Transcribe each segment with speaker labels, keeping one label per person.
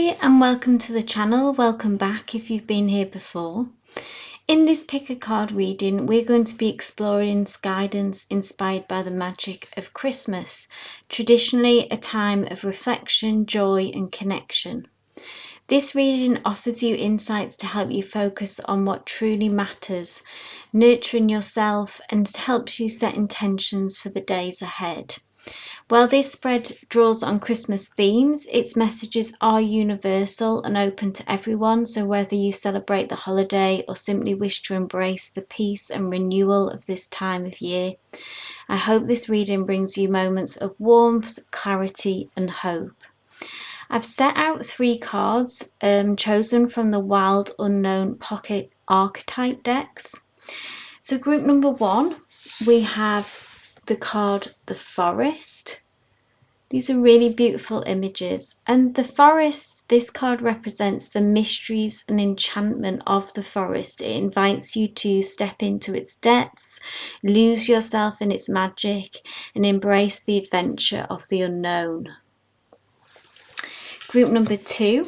Speaker 1: Hey, and welcome to the channel. Welcome back if you've been here before. In this pick a card reading, we're going to be exploring guidance inspired by the magic of Christmas, traditionally a time of reflection, joy and connection. This reading offers you insights to help you focus on what truly matters, nurturing yourself, and helps you set intentions for the days ahead. While this spread draws on Christmas themes, its messages are universal and open to everyone, so whether you celebrate the holiday or simply wish to embrace the peace and renewal of this time of year, I hope this reading brings you moments of warmth, clarity and hope. I've set out 3 cards chosen from the Wild Unknown Pocket Archetype decks. So group number 1, we have the card The Forest. These are really beautiful images, and the forest, this card represents the mysteries and enchantment of the forest. It invites you to step into its depths, lose yourself in its magic, and embrace the adventure of the unknown. Group number 2,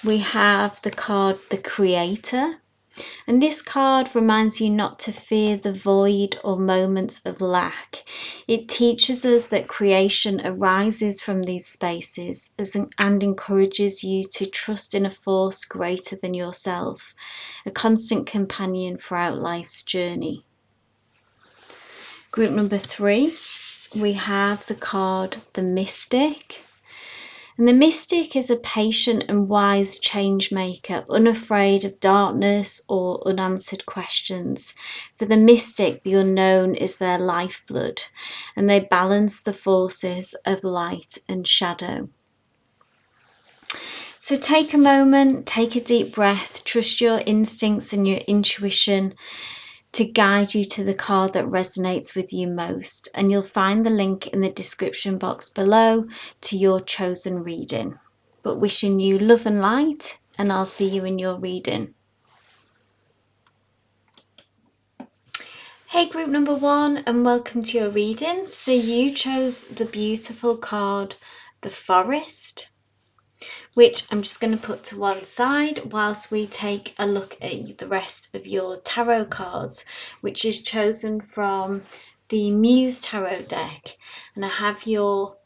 Speaker 1: we have the card The Creator. And this card reminds you not to fear the void or moments of lack. It teaches us that creation arises from these spaces and encourages you to trust in a force greater than yourself, a constant companion throughout life's journey. Group number 3, we have the card The Mystic. And the mystic is a patient and wise change maker, unafraid of darkness or unanswered questions. For the mystic, the unknown is their lifeblood, and they balance the forces of light and shadow. So take a moment, take a deep breath, trust your instincts and your intuition to guide you to the card that resonates with you most, and you'll find the link in the description box below to your chosen reading. But wishing you love and light, and I'll see you in your reading. Hey group number 1, and welcome to your reading. So you chose the beautiful card The Forest, which I'm just going to put to one side whilst we take a look at the rest of your tarot cards, which is chosen from the Muse Tarot deck. And I have your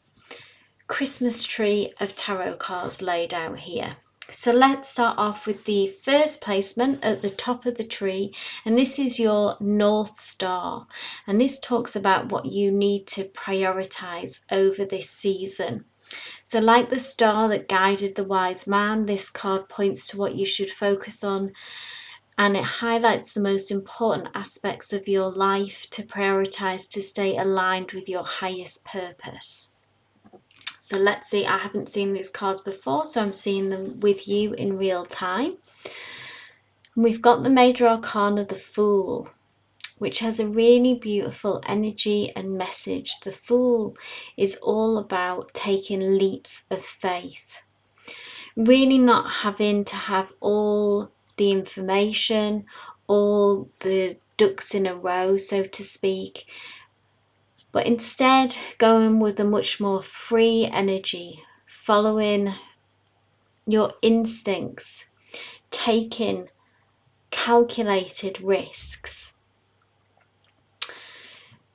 Speaker 1: Christmas tree of tarot cards laid out here. So let's start off with the first placement at the top of the tree, and this is your North Star, and this talks about what you need to prioritize over this season. So like the star that guided the wise man, this card points to what you should focus on, and it highlights the most important aspects of your life to prioritize to stay aligned with your highest purpose. So let's see, I haven't seen these cards before, so I'm seeing them with you in real time. We've got the Major Arcana, the Fool, which has a really beautiful energy and message. The Fool is all about taking leaps of faith, really not having to have all the information, all the ducks in a row, so to speak, but instead going with a much more free energy, following your instincts, taking calculated risks.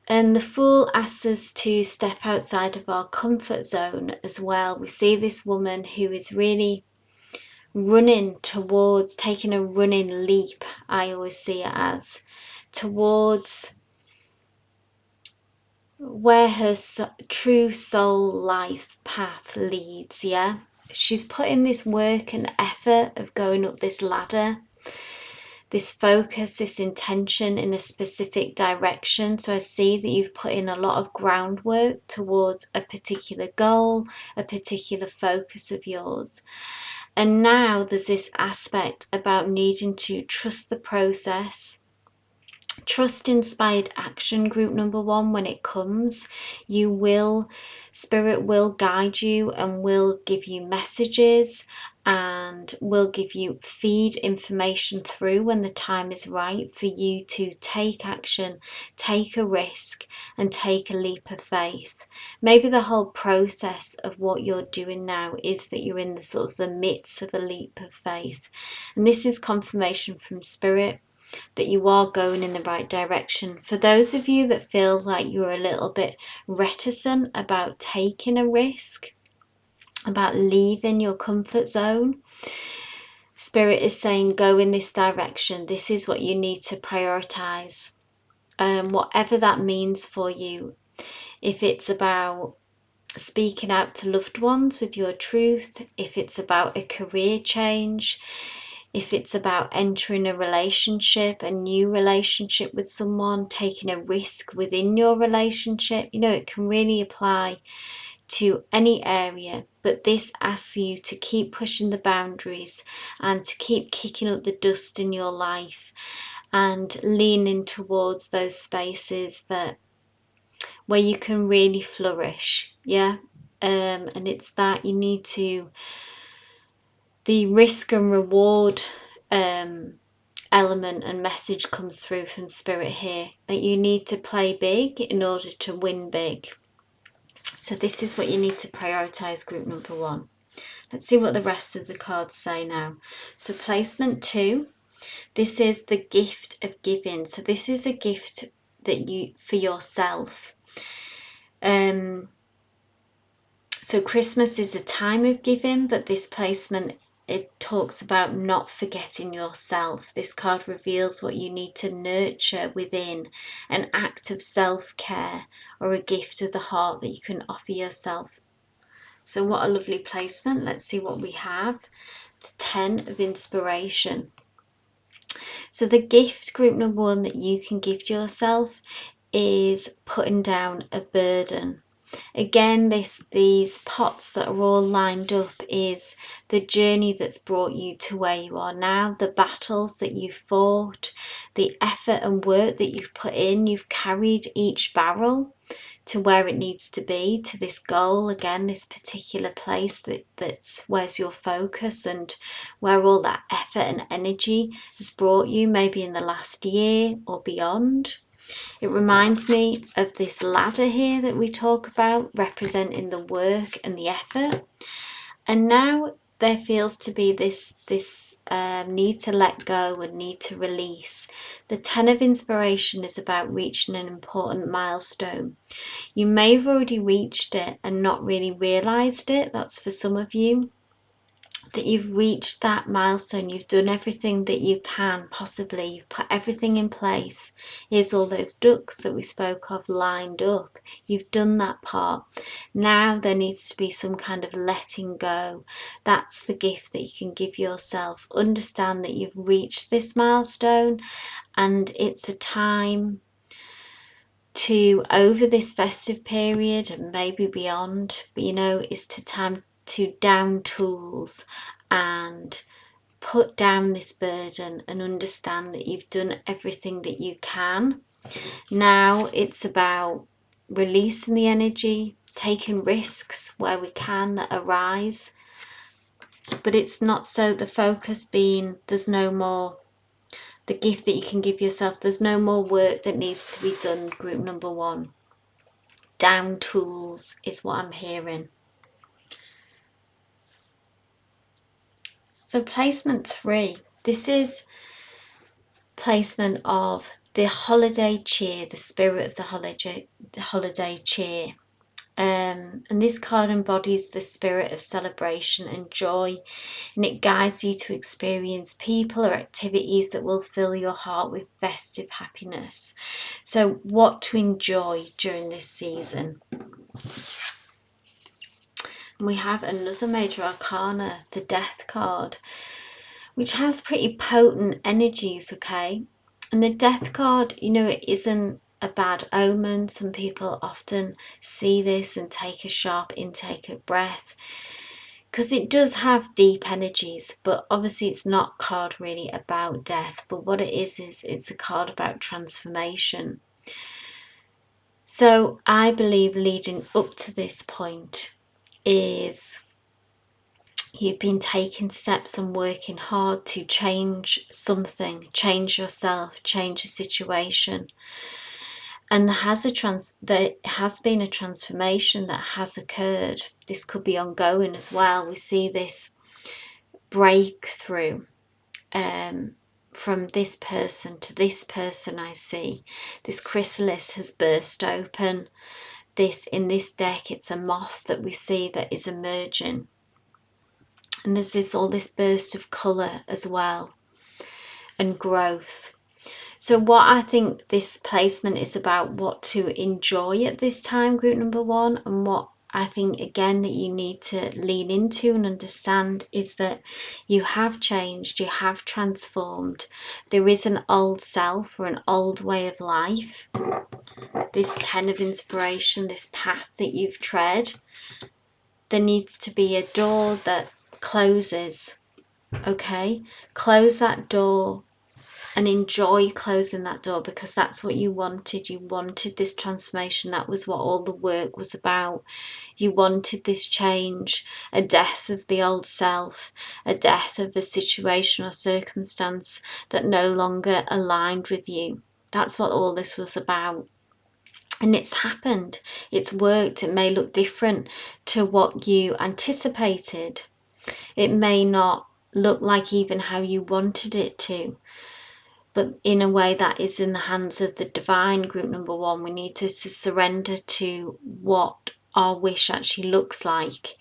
Speaker 1: And the Fool asks us to step outside of our comfort zone as well. We see this woman who is really running towards, taking a running leap, I always see it as, towards where her true soul life path leads. Yeah, she's putting this work and effort of going up this ladder, this focus, this intention in a specific direction. So I see that you've put in a lot of groundwork towards a particular goal, a particular focus of yours. And now there's this aspect about needing to trust the process, trust inspired action. Group number 1, when it comes, Spirit will guide you and will give you messages and will give you feed information through when the time is right for you to take action, take a risk, and take a leap of faith. Maybe the whole process of what you're doing now is that you're in the sort of the midst of a leap of faith, and this is confirmation from Spirit that you are going in the right direction. For those of you that feel like you're a little bit reticent about taking a risk, about leaving your comfort zone, Spirit is saying go in this direction. This is what you need to prioritize. Whatever that means for you. If it's about speaking out to loved ones with your truth, if it's about a career change, if it's about entering a relationship, a new relationship with someone, taking a risk within your relationship, you know, it can really apply to any area, but this asks you to keep pushing the boundaries and to keep kicking up the dust in your life and leaning towards those spaces that where you can really flourish. And it's that you need to, the risk and reward element and message comes through from Spirit here, that you need to play big in order to win big. So this is what you need to prioritize, group number 1. Let's see what the rest of the cards say now. So placement 2, this is the gift of giving. So this is a gift that you, for yourself. So Christmas is a time of giving, but this placement, it talks about not forgetting yourself. This card reveals what you need to nurture within, an act of self-care or a gift of the heart that you can offer yourself. So what a lovely placement. Let's see what we have. The 10 of inspiration. So the gift, group number 1, that you can give yourself is putting down a burden. Again, these pots that are all lined up is the journey that's brought you to where you are now, the battles that you've fought, the effort and work that you've put in. You've carried each barrel to where it needs to be, to this goal, again, this particular place that's where's your focus and where all that effort and energy has brought you, maybe in the last year or beyond. It reminds me of this ladder here that we talk about, representing the work and the effort. And now there feels to be this need to let go and need to release. The 10 of inspiration is about reaching an important milestone. You may have already reached it and not really realized it. That's for some of you, that you've reached that milestone. You've done everything that you can possibly. You've put everything in place. Here's all those ducks that we spoke of lined up. You've done that part. Now there needs to be some kind of letting go. That's the gift that you can give yourself. Understand that you've reached this milestone and it's a time to, over this festive period and maybe beyond, but you know, it's time to down tools and put down this burden and understand that you've done everything that you can. Now it's about releasing the energy, taking risks where we can that arise, but it's not so the focus being there's no more, the gift that you can give yourself, there's no more work that needs to be done, group number 1. Down tools is what I'm hearing. So placement 3, this is placement of the holiday cheer, the spirit of the holiday cheer. And this card embodies the spirit of celebration and joy, and it guides you to experience people or activities that will fill your heart with festive happiness. So what to enjoy during this season. And we have another major arcana, the Death card, which has pretty potent energies, okay? And the Death card, you know, it isn't a bad omen. Some people often see this and take a sharp intake of breath because it does have deep energies, but obviously it's not a card really about death, but what it is it's a card about transformation. So I believe leading up to this point is You've been taking steps and working hard to change something, change yourself, change a situation. And there has been a transformation that has occurred. This could be ongoing as well. We see this breakthrough from this person to this person. I see this chrysalis has burst open. In this deck, it's a moth that we see that is emerging. And there's all this burst of colour as well, and growth. So what I think this placement is about, what to enjoy at this time, group number one, and what I think again that you need to lean into and understand is that you have changed, you have transformed. There is an old self or an old way of life. This 10 of inspiration, this path that you've tread, there needs to be a door that closes. Okay, close that door and enjoy closing that door, because that's what you wanted. You wanted this transformation. That was what all the work was about. You wanted this change, a death of the old self, a death of a situation or circumstance that no longer aligned with you. That's what all this was about. And it's happened. It's worked. It may look different to what you anticipated. It may not look like even how you wanted it to, but in a way that is in the hands of the divine. Group number one, we need to surrender to what our wish actually looks like.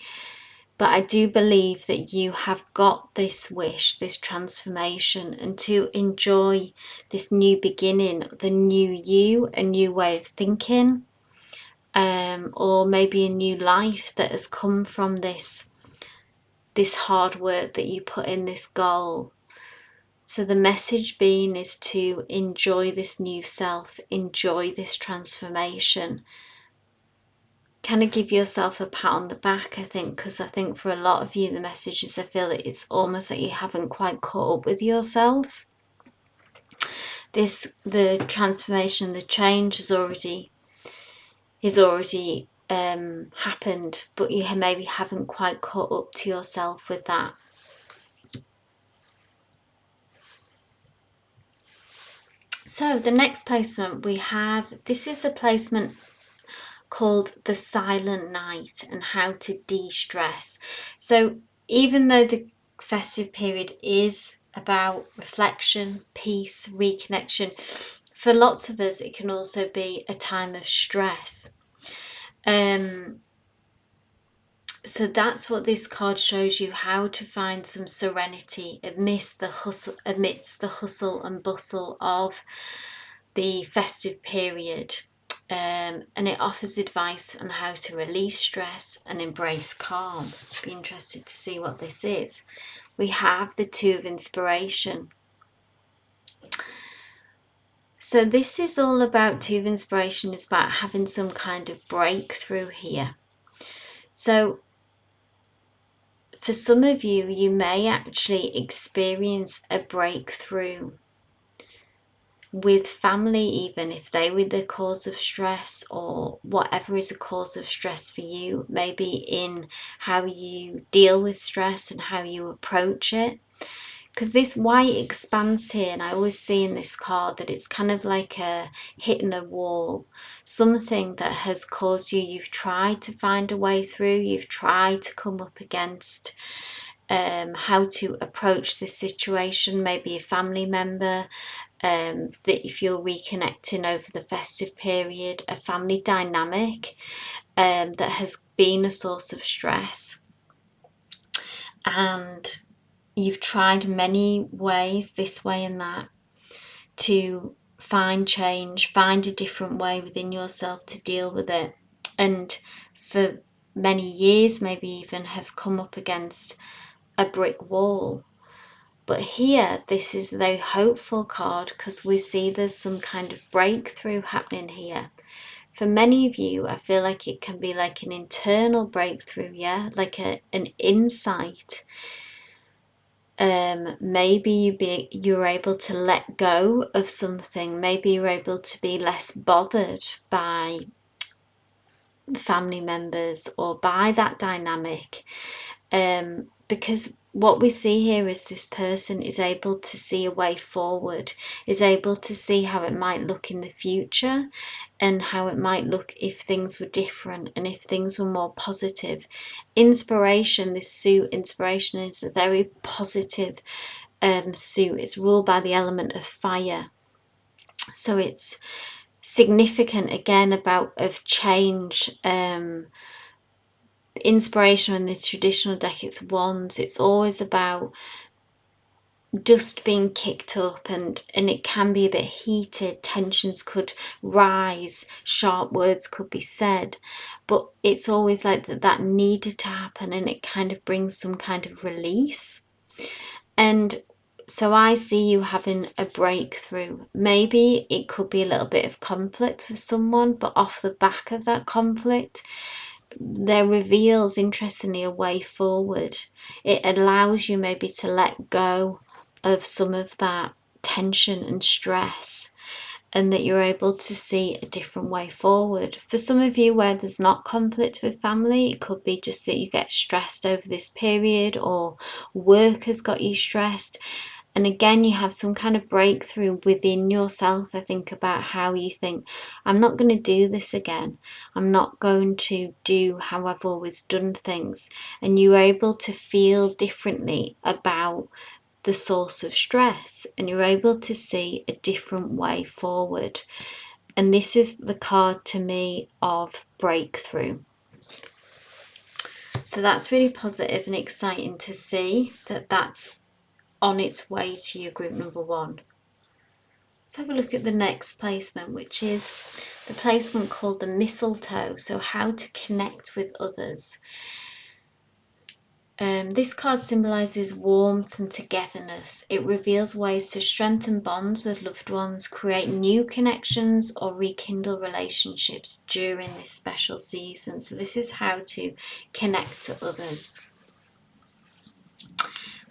Speaker 1: But I do believe that you have got this wish, this transformation, and to enjoy this new beginning, the new you, a new way of thinking, or maybe a new life that has come from this hard work that you put in, this goal. So the message being is to enjoy this new self, enjoy this transformation. Kind of give yourself a pat on the back, I think, because I think for a lot of you, the message is, I feel that it's almost like you haven't quite caught up with yourself. The transformation, the change has already happened, but you maybe haven't quite caught up to yourself with that. So the next placement we have, this is a placement called The Silent Night and How to De-Stress. So even though the festive period is about reflection, peace, reconnection, for lots of us it can also be a time of stress. So that's what this card shows you, how to find some serenity amidst the hustle and bustle of the festive period. And it offers advice on how to release stress and embrace calm. Be interested to see what this is. We have the 2 of inspiration. So this is all about 2 of inspiration. It's about having some kind of breakthrough here. So for some of you, you may actually experience a breakthrough with family, even if they were the cause of stress, or whatever is a cause of stress for you, maybe in how you deal with stress and how you approach it. Because this white expanse here, and I always see in this card that it's kind of like hitting a wall, something that has caused you, you've tried to find a way through, you've tried to come up against how to approach this situation, maybe a family member, that if you're reconnecting over the festive period, a family dynamic that has been a source of stress, and you've tried many ways, this way and that, to find change, find a different way within yourself to deal with it, and for many years maybe even have come up against a brick wall. But here, this is the hopeful card, because we see there's some kind of breakthrough happening here. For many of you, I feel like it can be like an internal breakthrough, yeah, like an insight. Maybe you're able to let go of something. Maybe you're able to be less bothered by family members or by that dynamic. because what we see here is this person is able to see a way forward, is able to see how it might look in the future and how it might look if things were different and if things were more positive. Inspiration, this suit, inspiration, is a very positive suit. It's ruled by the element of fire. So it's significant again about of change. Inspiration in the traditional deck, it's wands. It's always about dust being kicked up, and it can be a bit heated. Tensions could rise, sharp words could be said, but it's always like that needed to happen, and it kind of brings some kind of release. And so I see you having a breakthrough. Maybe it could be a little bit of conflict with someone, but off the back of that conflict, there reveals, interestingly, a way forward. It allows you maybe to let go of some of that tension and stress, and that you're able to see a different way forward. For some of you where there's not conflict with family, it could be just that you get stressed over this period, or work has got you stressed. And again, you have some kind of breakthrough within yourself, I think, about how you think, I'm not going to do this again. I'm not going to do how I've always done things. And you're able to feel differently about the source of stress, and you're able to see a different way forward. And this is the card to me of breakthrough. So that's really positive and exciting to see that that's on its way to your group number one. Let's have a look at the next placement, which is the placement called the mistletoe. So how to connect with others. This card symbolises warmth and togetherness. It reveals ways to strengthen bonds with loved ones, create new connections, or rekindle relationships during this special season. So this is how to connect to others.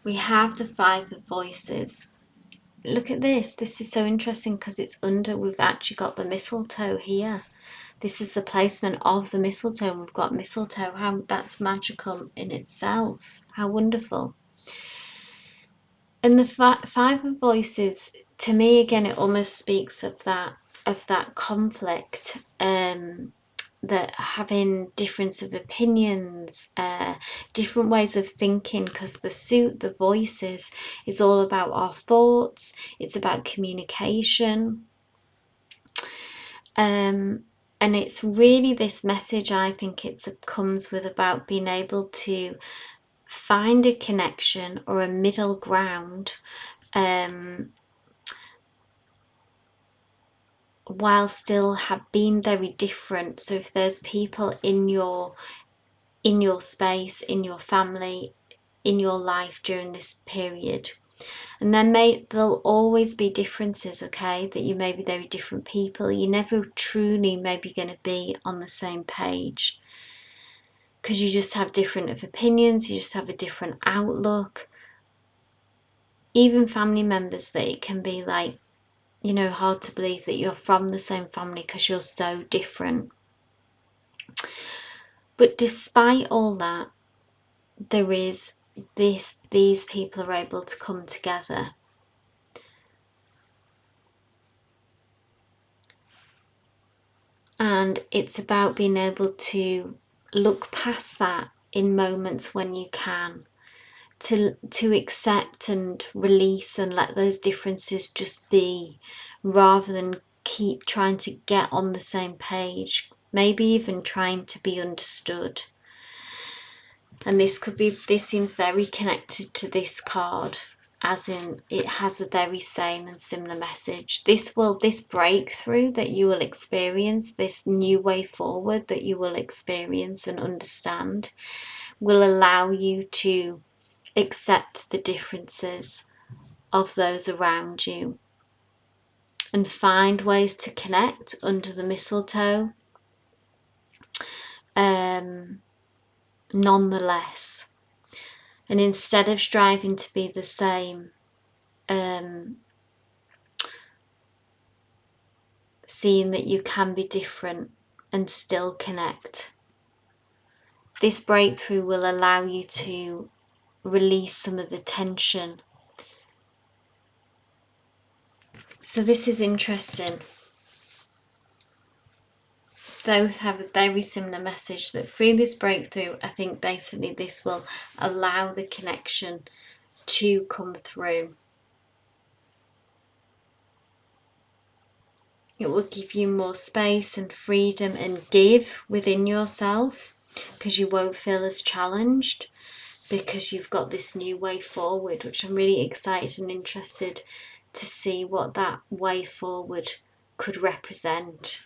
Speaker 1: We have the Five of Voices. Look at this. This is so interesting because it's under, we've actually got the mistletoe here. This is the placement of the mistletoe, and we've got mistletoe. How that's magical in itself. How wonderful. And the Five of Voices, to me, again, it almost speaks of that conflict, that having difference of opinions, different ways of thinking, because the suit, the voices, is all about our thoughts. It's about communication. And it's really this message, I think it comes with, about being able to find a connection or a middle ground, while still being very different. So if there's people in your space, in your family, in your life during this period, and then there'll always be differences, okay, that you may be very different people. You're never truly maybe going to be on the same page, because you just have different opinions, you just have a different outlook. Even family members, that it can be like, hard to believe that you're from the same family because you're so different. But despite all that, there is these people are able to come together. And it's about being able to look past that in moments when you can, to accept and release and let those differences just be, rather than keep trying to get on the same page, maybe even trying to be understood. And this seems very connected to this card, as in it has a very same and similar message. This breakthrough that you will experience, this new way forward that you will experience and understand, will allow you to accept the differences of those around you and find ways to connect under the mistletoe, nonetheless. And instead of striving to be the same, seeing that you can be different and still connect. This breakthrough will allow you to release some of the tension. So this is interesting. Both have a very similar message, that through this breakthrough, I think basically this will allow the connection to come through. It will give you more space and freedom and give within yourself, because you won't feel as challenged, because you've got this new way forward, which I'm really excited and interested to see what that way forward could represent.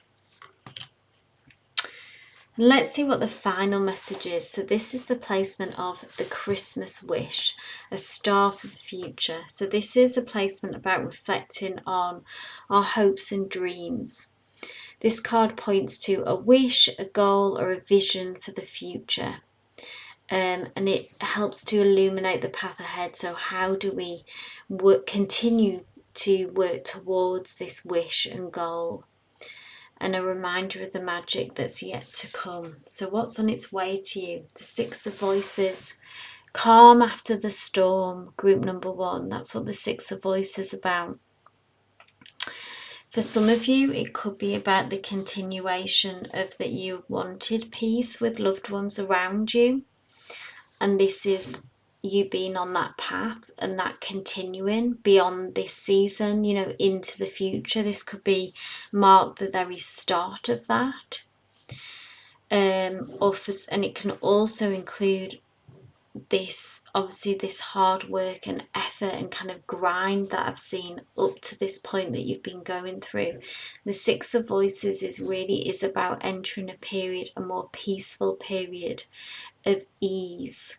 Speaker 1: Let's see what the final message is. So this is the placement of the Christmas wish, a star for the future. So this is a placement about reflecting on our hopes and dreams. This card points to a wish, a goal, or a vision for the future. And it helps to illuminate the path ahead. So how do we continue to work towards this wish and goal? And a reminder of the magic that's yet to come. So what's on its way to you? The Six of Voices. Calm after the storm, group number 1. That's what the Six of Voices is about. For some of you, it could be about the continuation of that you wanted peace with loved ones around you. And this is you being on that path and that continuing beyond this season, you know, into the future. This could be mark the very start of that. And it can also include this, obviously, this hard work and effort and kind of grind that I've seen up to this point that you've been going through. The Six of Voices is about entering a more peaceful period of ease.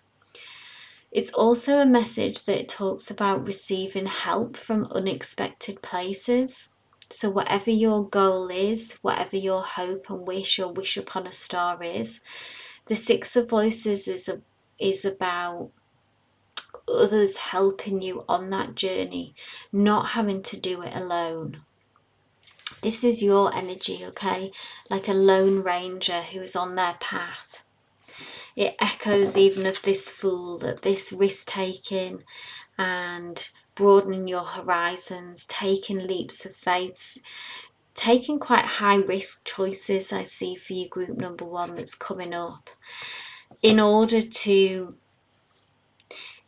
Speaker 1: It's also a message that talks about receiving help from unexpected places. So whatever your goal is, whatever your hope and wish, your wish upon a star is, the Six of Voices is about others helping you on that journey, not having to do it alone. This is your energy, okay? Like a lone ranger who is on their path. It echoes even of this Fool, that this risk taking and broadening your horizons, taking leaps of faith, taking quite high risk choices. I see for you, group number 1, that's coming up, in order to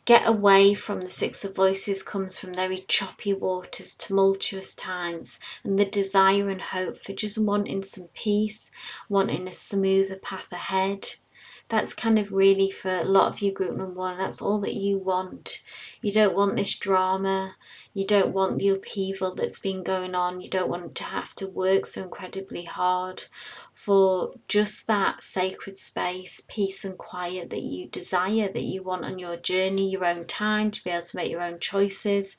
Speaker 1: get away from the Six of Voices comes from very choppy waters, tumultuous times, and the desire and hope for just wanting some peace, wanting a smoother path ahead. That's kind of really, for a lot of you, group number 1, that's all that you want. You don't want this drama. You don't want the upheaval that's been going on. You don't want to have to work so incredibly hard for just that sacred space, peace and quiet that you desire, that you want on your journey, your own time, to be able to make your own choices,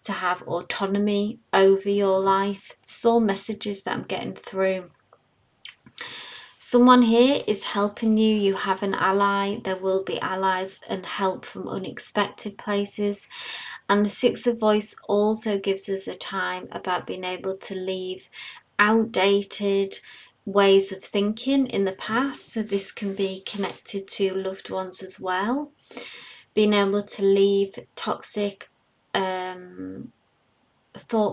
Speaker 1: to have autonomy over your life. It's all messages that I'm getting through. Someone here is helping you. You have an ally. There will be allies and help from unexpected places. And the Six of Voice also gives us a time about being able to leave outdated ways of thinking in the past. So this can be connected to loved ones as well. Being able to leave toxic thought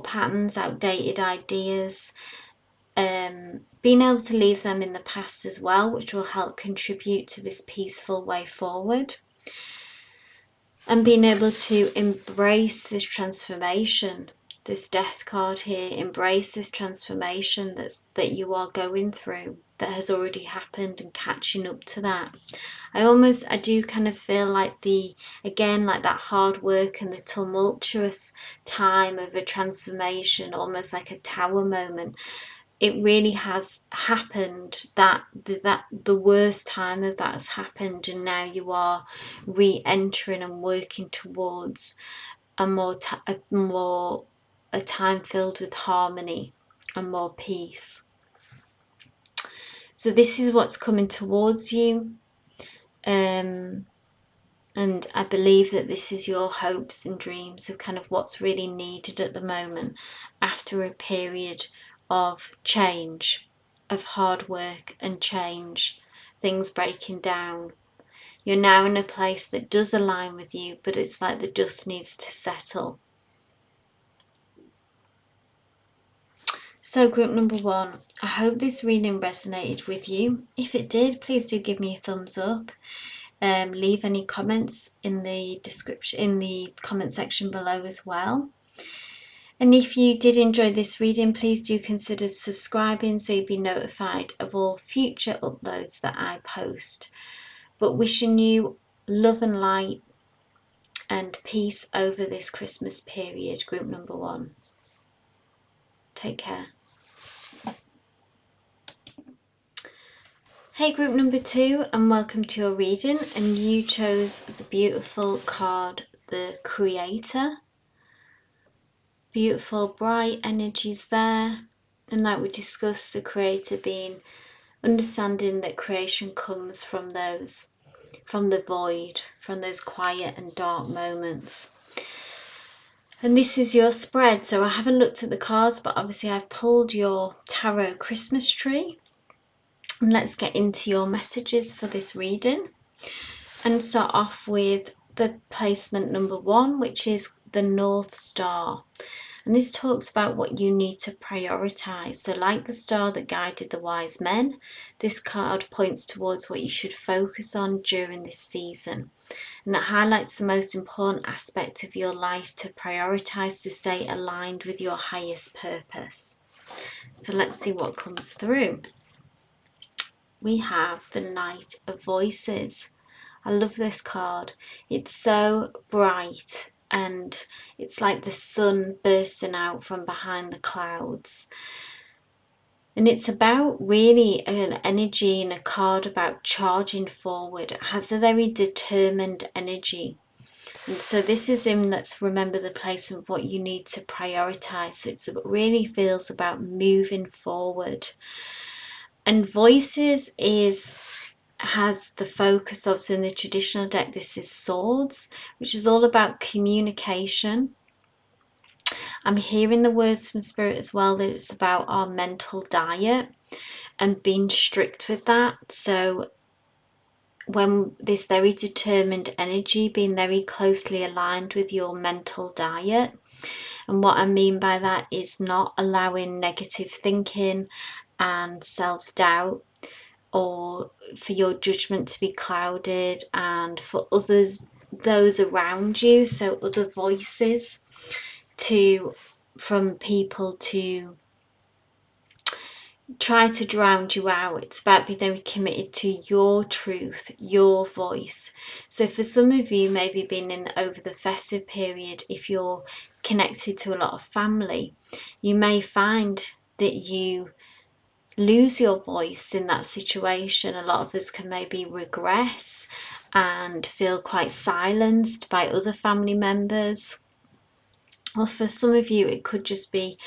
Speaker 1: patterns, outdated ideas, being able to leave them in the past as well, which will help contribute to this peaceful way forward. And being able to embrace this transformation, this Death card here, embrace this transformation that you are going through, that has already happened, and catching up to that. I do kind of feel like like that hard work and the tumultuous time of a transformation, almost like a tower moment. It really has happened, that the worst time of that has happened, and now you are re-entering and working towards a time filled with harmony and more peace. So this is what's coming towards you, and I believe that this is your hopes and dreams of kind of what's really needed at the moment after a period of change, of hard work and change, things breaking down. You're now in a place that does align with you, but it's like the dust needs to settle. So group number 1, I hope this reading resonated with you. If it did, please do give me a thumbs up. Leave any comments in the description, in the comment section below as well. And if you did enjoy this reading, please do consider subscribing so you'll be notified of all future uploads that I post. But wishing you love and light and peace over this Christmas period, group number 1. Take care. Hey group number 2, and welcome to your reading, and you chose the beautiful card, the Creator. Beautiful bright energies there, and like we discussed, the Creator being understanding that creation comes from the void, from those quiet and dark moments. And this is your spread, so I haven't looked at the cards, but obviously I've pulled your tarot Christmas tree. And let's get into your messages for this reading and start off with the placement number 1, which is the North Star. And this talks about what you need to prioritize. So like the star that guided the wise men, this card points towards what you should focus on during this season. And that highlights the most important aspect of your life to prioritize to stay aligned with your highest purpose. So let's see what comes through. We have the Knight of Voices. I love this card. It's so bright and it's like the sun bursting out from behind the clouds. And it's about really an energy and a card about charging forward. It has a very determined energy. And so this is in, let's remember the place of what you need to prioritize. So it really feels about moving forward. And Voices has the focus of, so in the traditional deck this is Swords, which is all about communication. I'm hearing the words from Spirit as well that it's about our mental diet and being strict with that. So when this very determined energy, being very closely aligned with your mental diet. And what I mean by that is not allowing negative thinking and self-doubt, or for your judgment to be clouded, and for those around you, so other voices from people to try to drown you out. It's about being very committed to your truth, your voice. So for some of you, maybe being in over the festive period, if you're connected to a lot of family, you may find that you lose your voice in that situation. A lot of us can maybe regress and feel quite silenced by other family members. Or for some of you, it could just be,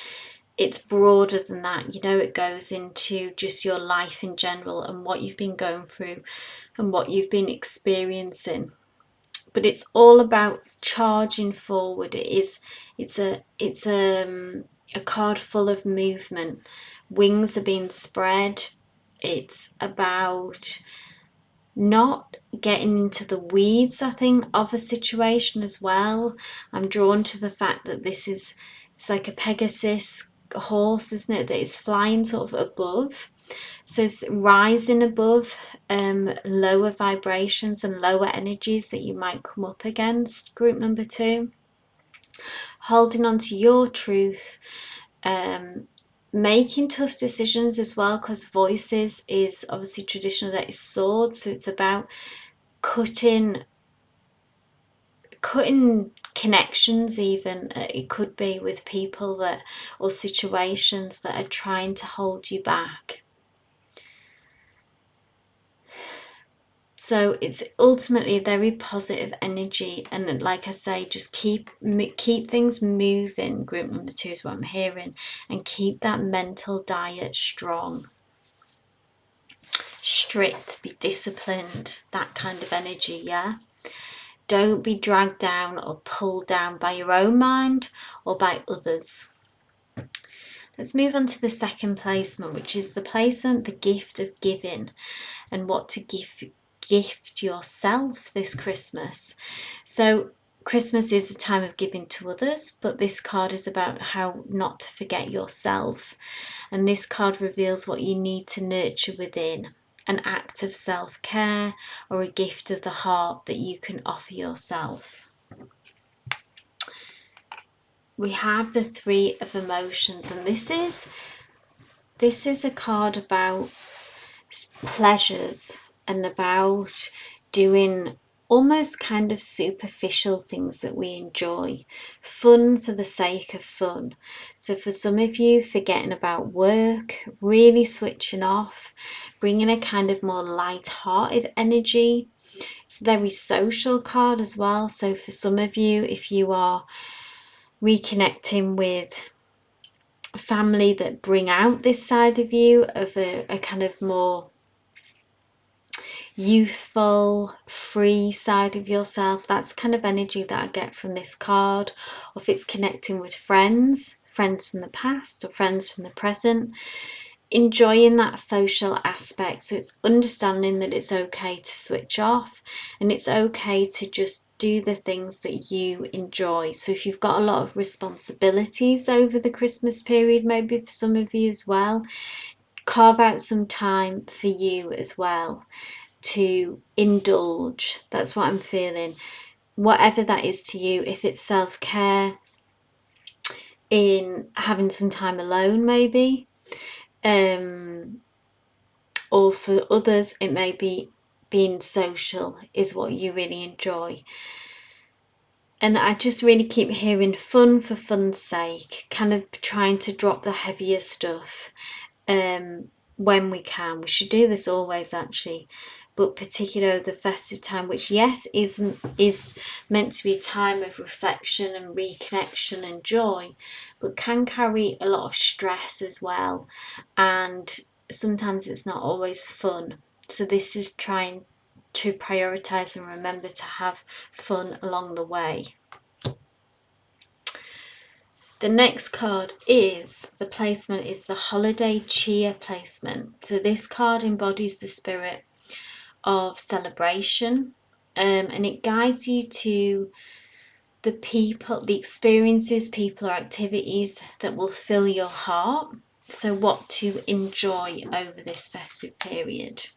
Speaker 1: it's broader than that. You know, it goes into just your life in general and what you've been going through and what you've been experiencing. But it's all about charging forward. It's a card full of movement. Wings are being spread. It's about not getting into the weeds, I think, of a situation as well. I'm drawn to the fact that it's like a Pegasus horse, isn't it, that is flying sort of above. So rising above lower vibrations and lower energies that you might come up against, group number 2. Holding on to your truth, making tough decisions as well, because Voices is obviously traditional, that is Swords, so it's about cutting connections, even it could be with people that, or situations that are trying to hold you back. So it's ultimately a very positive energy, and like I say, just keep things moving. Group number 2 is what I'm hearing, and keep that mental diet strong. Strict, be disciplined, that kind of energy, yeah? Don't be dragged down or pulled down by your own mind or by others. Let's move on to the second placement, which is the placement, the gift of giving, and what to gift yourself this Christmas. So Christmas is a time of giving to others, but this card is about how not to forget yourself. And this card reveals what you need to nurture within, an act of self-care or a gift of the heart that you can offer yourself. We have the Three of Emotions, and this is a card about pleasures and about doing almost kind of superficial things that we enjoy, fun for the sake of fun. So for some of you, forgetting about work, really switching off, bringing a kind of more light-hearted energy. It's a very social card as well. So for some of you, if you are reconnecting with family that bring out this side of you, of a kind of more youthful, free side of yourself, that's kind of energy that I get from this card. Or if it's connecting with friends from the past or friends from the present, enjoying that social aspect. So it's understanding that it's okay to switch off and it's okay to just do the things that you enjoy. So if you've got a lot of responsibilities over the Christmas period, maybe for some of you as well, carve out some time for you as well to indulge. That's what I'm feeling. Whatever that is to you, if it's self-care, in having some time alone maybe, or for others it may be being social is what you really enjoy. And I just really keep hearing fun for fun's sake, kind of trying to drop the heavier stuff when we can. We should do this always actually, but particularly the festive time, which yes is meant to be a time of reflection and reconnection and joy, but can carry a lot of stress as well, and sometimes it's not always fun. So this is trying to prioritize and remember to have fun along the way. The next card is, the placement is the Holiday Cheer placement. So this card embodies the spirit of celebration, and it guides you to the people, the experiences, people or activities that will fill your heart. So what to enjoy over this festive period.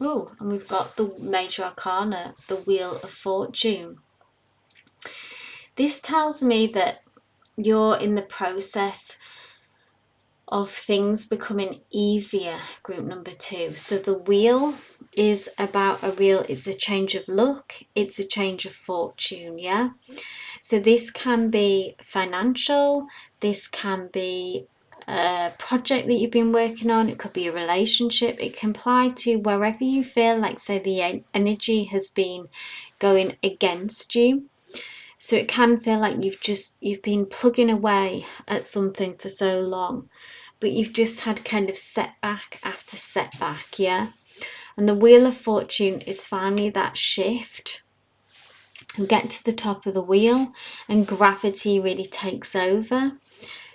Speaker 1: Oh, and we've got the Major Arcana, the Wheel of Fortune. This tells me that you're in the process of things becoming easier, group number 2. So the wheel is about it's a change of luck, it's a change of fortune, yeah? So this can be financial, this can be a project that you've been working on, it could be a relationship, it can apply to wherever you feel like, say, the energy has been going against you. So it can feel like you've been plugging away at something for so long, but you've just had kind of setback after setback, yeah? And the Wheel of Fortune is finally that shift. You get to the top of the wheel and gravity really takes over.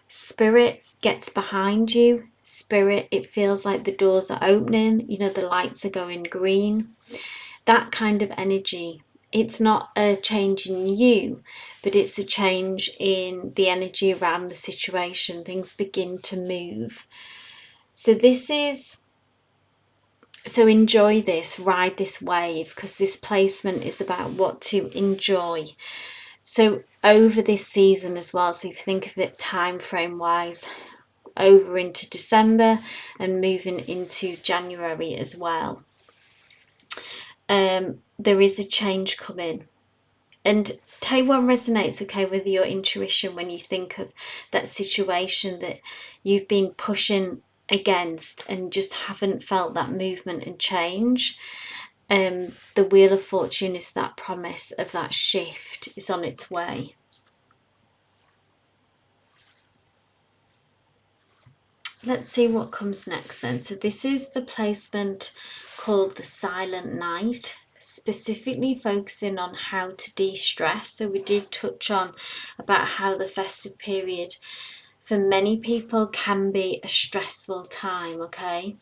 Speaker 1: Spirit gets behind you. Spirit, it feels like the doors are opening, you know, the lights are going green. That kind of energy. It's not a change in you, but it's a change in the energy around the situation. Things begin to move. So enjoy this, ride this wave, because this placement is about what to enjoy. So over this season as well, so if you think of it time frame wise, over into December and moving into January as well, there is a change coming. And take what resonates, okay, with your intuition when you think of that situation that you've been pushing against and just haven't felt that movement and change. The Wheel of Fortune is that promise of that shift is on its way. Let's see what comes next then. So this is the placement called the Silent Night, specifically focusing on how to de-stress. So we did touch on about how the festive period for many people can be a stressful time, okay?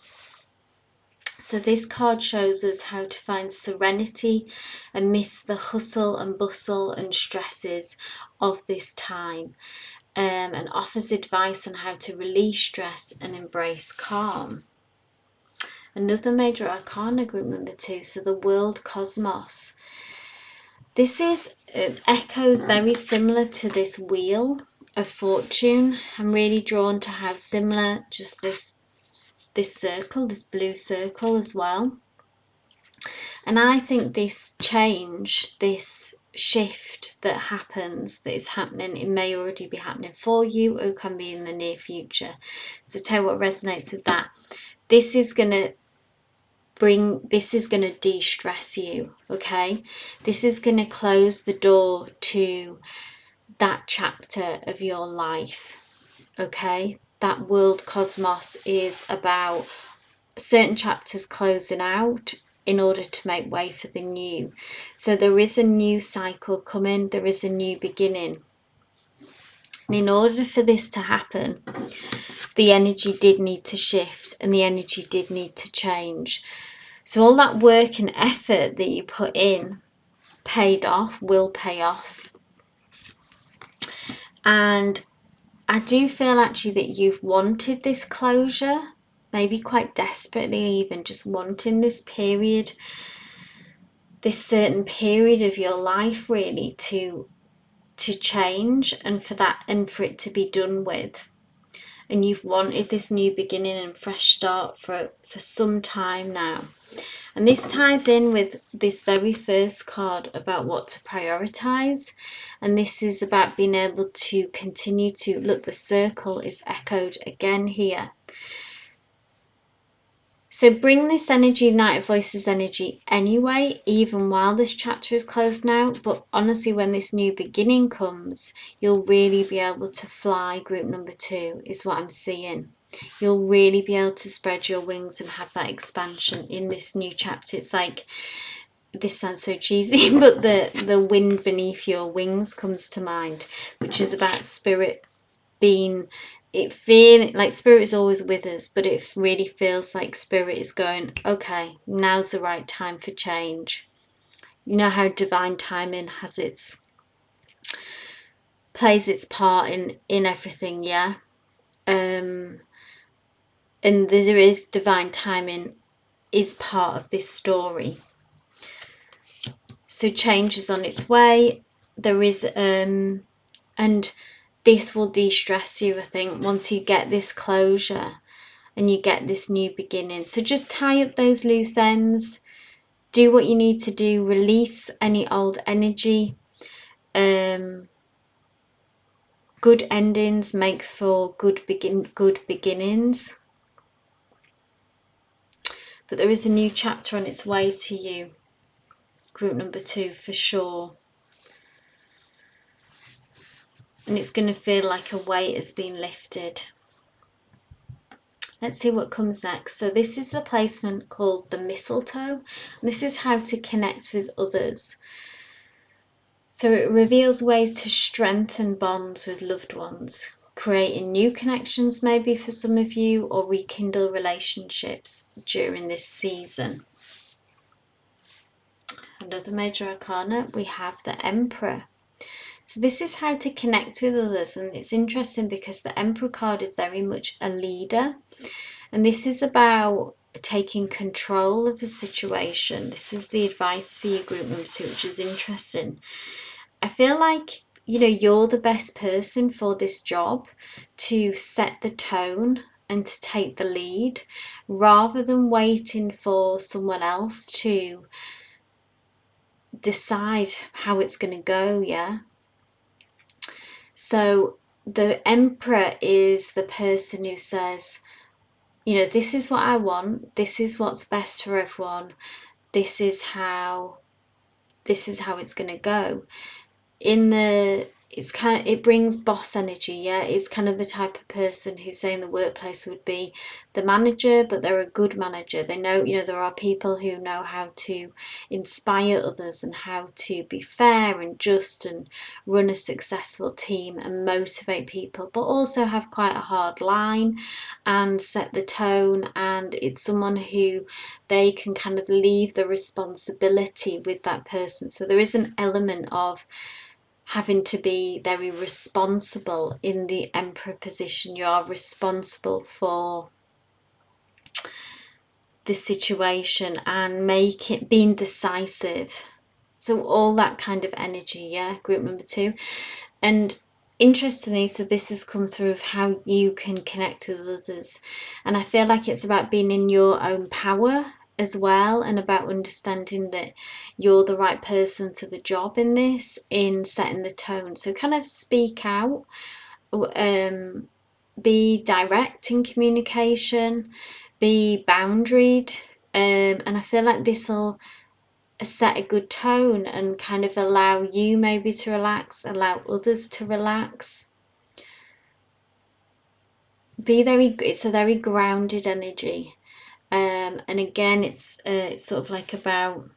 Speaker 1: So this card shows us how to find serenity amidst the hustle and bustle and stresses of this time, and offers advice on how to release stress and embrace calm. Another major arcana, group number 2, so the world cosmos. This is echoes very similar to this wheel of fortune. I'm really drawn to how similar just this circle, this blue circle as well. And I think this change, this shift that happens, that is happening, it may already be happening for you or can be in the near future. So tell you what resonates with that. This is going to de-stress you, okay? This is going to close the door to that chapter of your life, okay? That world cosmos is about certain chapters closing out in order to make way for the new. So there is a new cycle coming, there is a new beginning. And in order for this to happen, the energy did need to shift and the energy did need to change. So all that work and effort that you put in paid off, will pay off. And I do feel actually that you've wanted this closure, maybe quite desperately, even just wanting this period, this certain period of your life really to change and for it to be done with. And you've wanted this new beginning and fresh start for some time now. And this ties in with this very first card about what to prioritize. And this is about being able to continue to look, the circle is echoed again here. So bring this energy, Knight of Voices energy anyway, even while this chapter is closed now. But honestly, when this new beginning comes, you'll really be able to fly, group number 2, is what I'm seeing. You'll really be able to spread your wings and have that expansion in this new chapter. It's like, this sounds so cheesy, but the wind beneath your wings comes to mind, which is about spirit being, it feeling like spirit is always with us, but it really feels like spirit is going, okay, now's the right time for change. You know how divine timing has plays its part in everything, yeah. And there is divine timing is part of this story. So change is on its way. There is and this will de-stress you, I think, once you get this closure and you get this new beginning. So just tie up those loose ends, do what you need to do, release any old energy. Good endings make for good beginnings. But there is a new chapter on its way to you, group number 2, for sure. And it's going to feel like a weight has been lifted. Let's see what comes next. So this is the placement called the mistletoe. This is how to connect with others. So it reveals ways to strengthen bonds with loved ones, creating new connections maybe for some of you, or rekindle relationships during this season. Another major arcana, we have the Emperor. So this is how to connect with others, and it's interesting because the Emperor card is very much a leader, and this is about taking control of a situation. This is the advice for you, group number 2, which is interesting. I feel like, you know, you're the best person for this job to set the tone and to take the lead, rather than waiting for someone else to decide how it's going to go, yeah? So the Emperor is the person who says, you know, this is what I want, this is what's best for everyone, this is how it's going to go. it brings boss energy. Yeah, it's kind of the type of person who, say, in the workplace would be the manager, but they're a good manager. They know, there are people who know how to inspire others and how to be fair and just and run a successful team and motivate people, but also have quite a hard line and set the tone. And it's someone who they can kind of leave the responsibility with that person. So there is an element of having to be very responsible in the emperor position. You are responsible for the situation and being decisive. So all that kind of energy, yeah, group number 2. And interestingly, so this has come through of how you can connect with others. And I feel like it's about being in your own power as well, and about understanding that you're the right person for the job in this, in setting the tone. So kind of speak out, be direct in communication, be boundaried, and I feel like this will set a good tone and kind of allow you maybe to relax, allow others to relax. It's a very grounded energy, and again, it's sort of like about.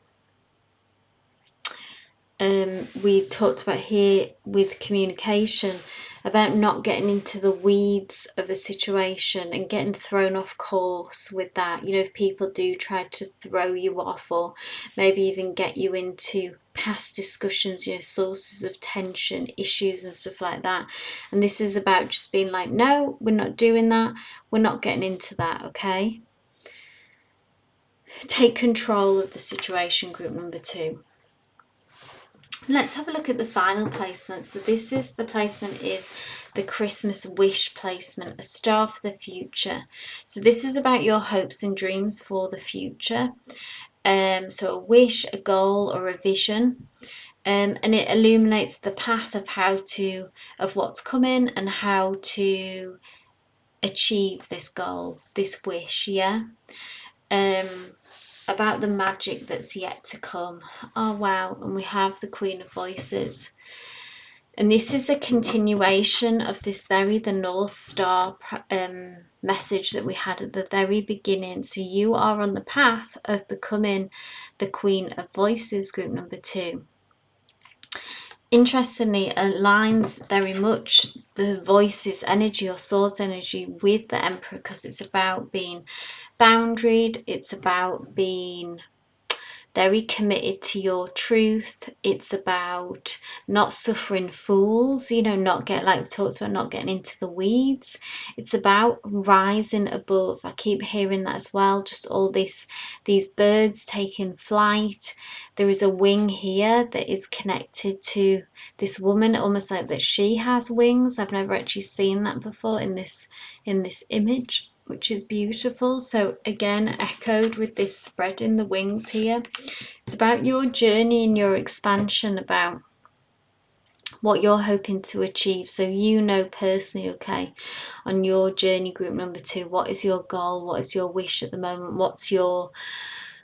Speaker 1: We talked about here with communication about not getting into the weeds of a situation and getting thrown off course with that. If people do try to throw you off or maybe even get you into past discussions, sources of tension, issues and stuff like that. And this is about just being like, no, we're not doing that. We're not getting into that, okay? Take control of the situation, group number 2. Let's have a look at the final placement. So this is the placement is the Christmas wish placement, a star for the future. So this is about your hopes and dreams for the future. So a wish, a goal, or a vision. And it illuminates the path of what's coming and how to achieve this goal, this wish, yeah. About the magic that's yet to come. Oh wow, and we have the Queen of Voices. And this is a continuation of the North Star message that we had at the very beginning. So you are on the path of becoming the Queen of Voices, group number 2. Interestingly, aligns very much the Voices energy or Swords energy with the Emperor, because it's about being boundaried, it's about being very committed to your truth. It's about not suffering fools, not get, like we talked about, not getting into the weeds. It's about rising above. I keep hearing that as well, just all these birds taking flight. There is a wing here that is connected to this woman, almost like that she has wings. I've never actually seen that before in this image, which is beautiful. So again, echoed with this spreading the wings here. It's about your journey and your expansion, about what you're hoping to achieve. So personally, okay, on your journey, group number 2, what is your goal? What is your wish at the moment? What's your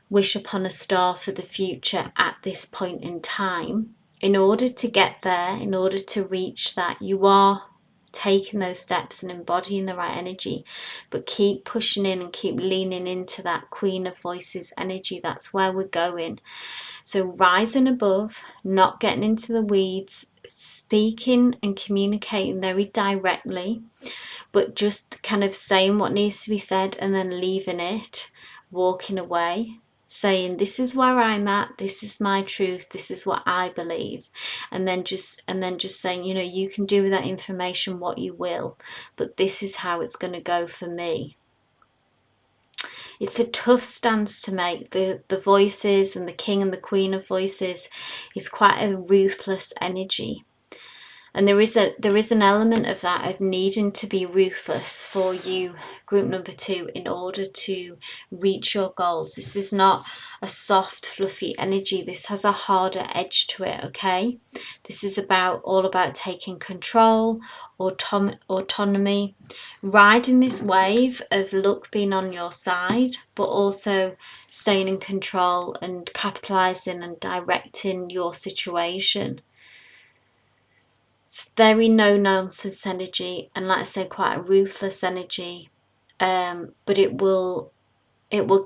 Speaker 1: wish upon a star for the future at this point in time? In order to get there, in order to reach that, you are taking those steps and embodying the right energy, but keep pushing in and keep leaning into that Queen of Voices energy. That's where we're going. So rising above, not getting into the weeds, speaking and communicating very directly, but just kind of saying what needs to be said and then leaving it, walking away, saying, this is where I'm at, this is my truth, this is what I believe, and then just saying, you can do with that information what you will, but this is how it's going to go for me. It's a tough stance to make. The Voices and the King and the Queen of Voices is quite a ruthless energy. And there is an element of that, of needing to be ruthless for you, group number 2, in order to reach your goals. This is not a soft, fluffy energy. This has a harder edge to it, okay? This is all about taking control, autonomy, riding this wave of luck being on your side, but also staying in control and capitalizing and directing your situation. It's very no nonsense energy, and like I say, quite a ruthless energy. But it will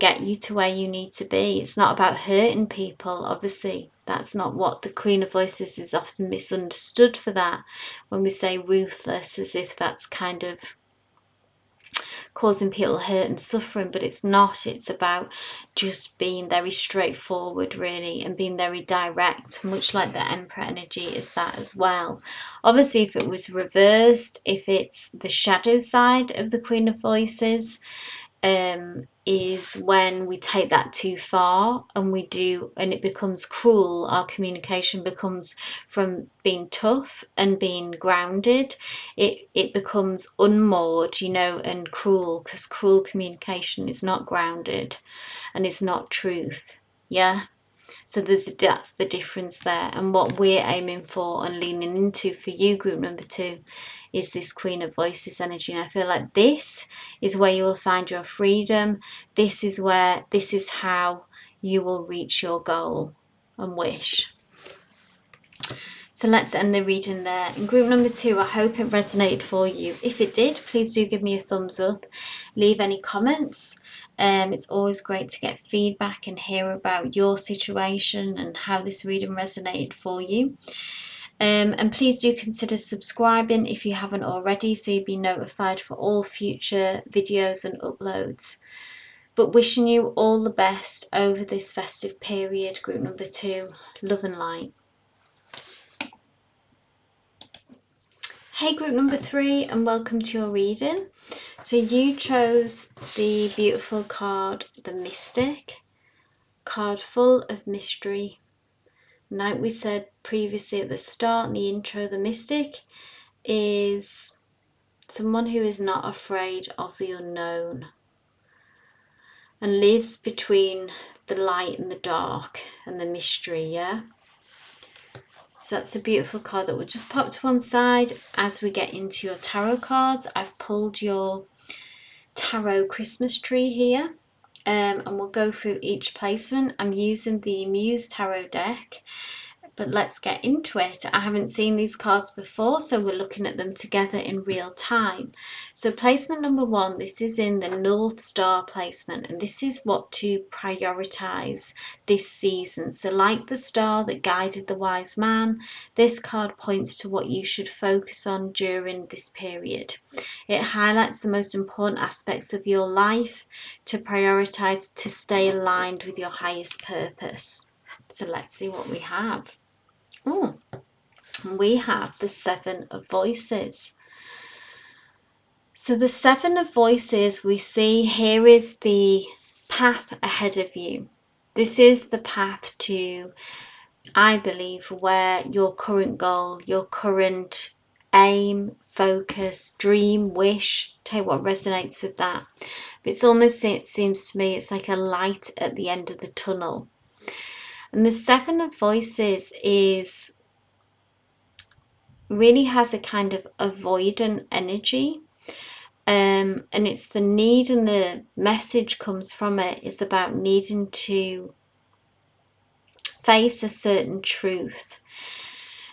Speaker 1: get you to where you need to be. It's not about hurting people, obviously. That's not what the Queen of Voices is often misunderstood for, that when we say ruthless, as if that's kind of causing people hurt and suffering, but it's not. It's about just being very straightforward, really, and being very direct, much like the Emperor energy is that as well. Obviously, if it was reversed, if it's the shadow side of the Queen of Voices, is when we take that too far and it becomes cruel. Our communication becomes, from being tough and being grounded, it becomes unmoored, and cruel, because cruel communication is not grounded and it's not truth. Yeah. So that's the difference there. And what we're aiming for and leaning into for you, group number 2, is this Queen of Voices energy. And I feel like this is where you will find your freedom. This is how you will reach your goal and wish. So let's end the reading there. In group number 2, I hope it resonated for you. If it did, please do give me a thumbs up. Leave any comments. It's always great to get feedback and hear about your situation and how this reading resonated for you. And please do consider subscribing if you haven't already, so you'll be notified for all future videos and uploads. But wishing you all the best over this festive period, group number 2. Love and light. Hey, group number 3, and welcome to your reading. So you chose the beautiful card, the Mystic, card full of mystery. Like we said previously at the start in the intro, the Mystic is someone who is not afraid of the unknown and lives between the light and the dark and the mystery, yeah? So that's a beautiful card that will just pop to one side. As we get into your tarot cards, I've pulled your tarot Christmas tree here, and we'll go through each placement. I'm using the Muse Tarot deck, but let's get into it. I haven't seen these cards before, so we're looking at them together in real time. So placement number 1, this is in the North Star placement, and this is what to prioritize this season. So like the star that guided the wise man, this card points to what you should focus on during this period. It highlights the most important aspects of your life to prioritize, to stay aligned with your highest purpose. So let's see what we have. Oh, we have the 7 of Voices. So the 7 of Voices, we see here is the path ahead of you. This is the path to, I believe, where your current goal, your current aim, focus, dream, wish, take what resonates with that. But it's almost, it seems to me, it's like a light at the end of the tunnel. And the 7 of Voices really has a kind of avoidant energy, and it's the need, and the message comes from it is about needing to face a certain truth.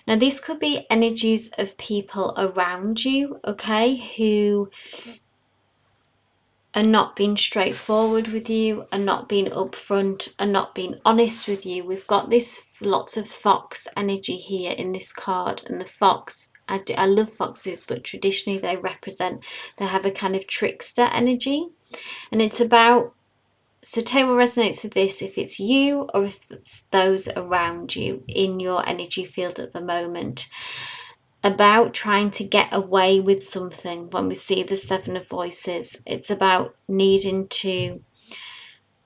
Speaker 1: Now this could be energies of people around you, okay, who are not being straightforward with you, are not being upfront, are not being honest with you. We've got this lots of fox energy here in this card, and the fox, I love foxes, but traditionally they have a kind of trickster energy, and it's about, so take what resonates with this, if it's you or if it's those around you in your energy field at the moment, about trying to get away with something. When we see the 7 of Voices, it's about needing to,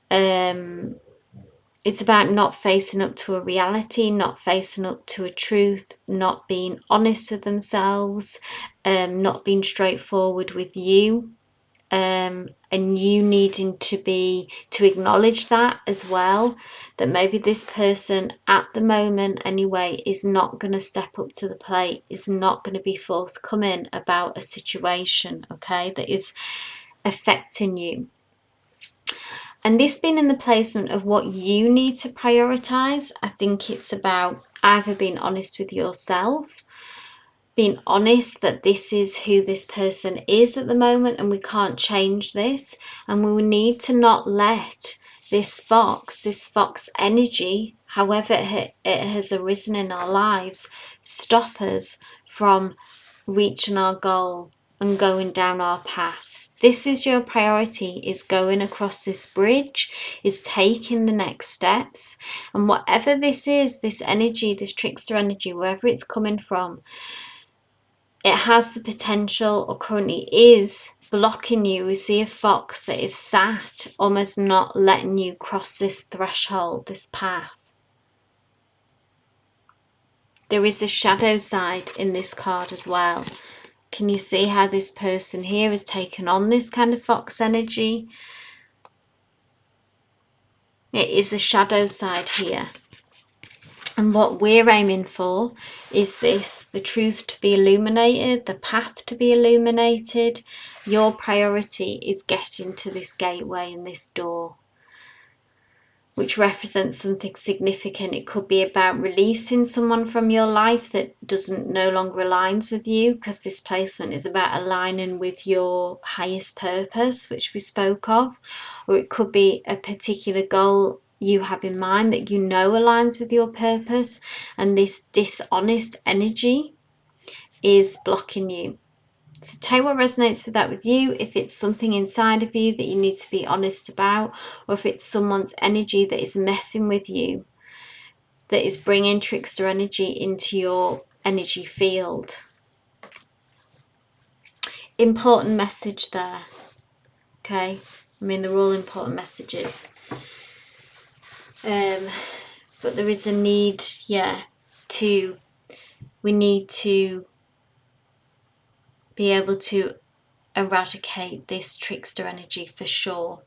Speaker 1: it's about not facing up to a reality, not facing up to a truth, not being honest with themselves, not being straightforward with you, and you needing to acknowledge that as well, that maybe this person at the moment anyway is not going to step up to the plate, is not going to be forthcoming about a situation, okay, that is affecting you. And this being in the placement of what you need to prioritize, I think it's about either being honest with yourself, being honest that this is who this person is at the moment and we can't change this, and we need to not let this fox energy, however it has arisen in our lives, stop us from reaching our goal and going down our path. This is your priority, is going across this bridge, is taking the next steps. And whatever this is, this energy, this trickster energy, wherever it's coming from, it has the potential, or currently is, blocking you. We see a fox that is sat, almost not letting you cross this threshold, this path. There is a shadow side in this card as well. Can you see how this person here has taken on this kind of fox energy? It is a shadow side here. And what we're aiming for is this, the truth to be illuminated, the path to be illuminated. Your priority is getting to this gateway and this door, which represents something significant. It could be about releasing someone from your life that no longer aligns with you, because this placement is about aligning with your highest purpose, which we spoke of. Or it could be a particular goal you have in mind that you know aligns with your purpose, and this dishonest energy is blocking you. So take what resonates with that with you. If it's something inside of you that you need to be honest about, or if it's someone's energy that is messing with you, that is bringing trickster energy into your energy field. Important message there. Okay, I mean, they're all important messages. But there is a need, we need to be able to eradicate this trickster energy for sure.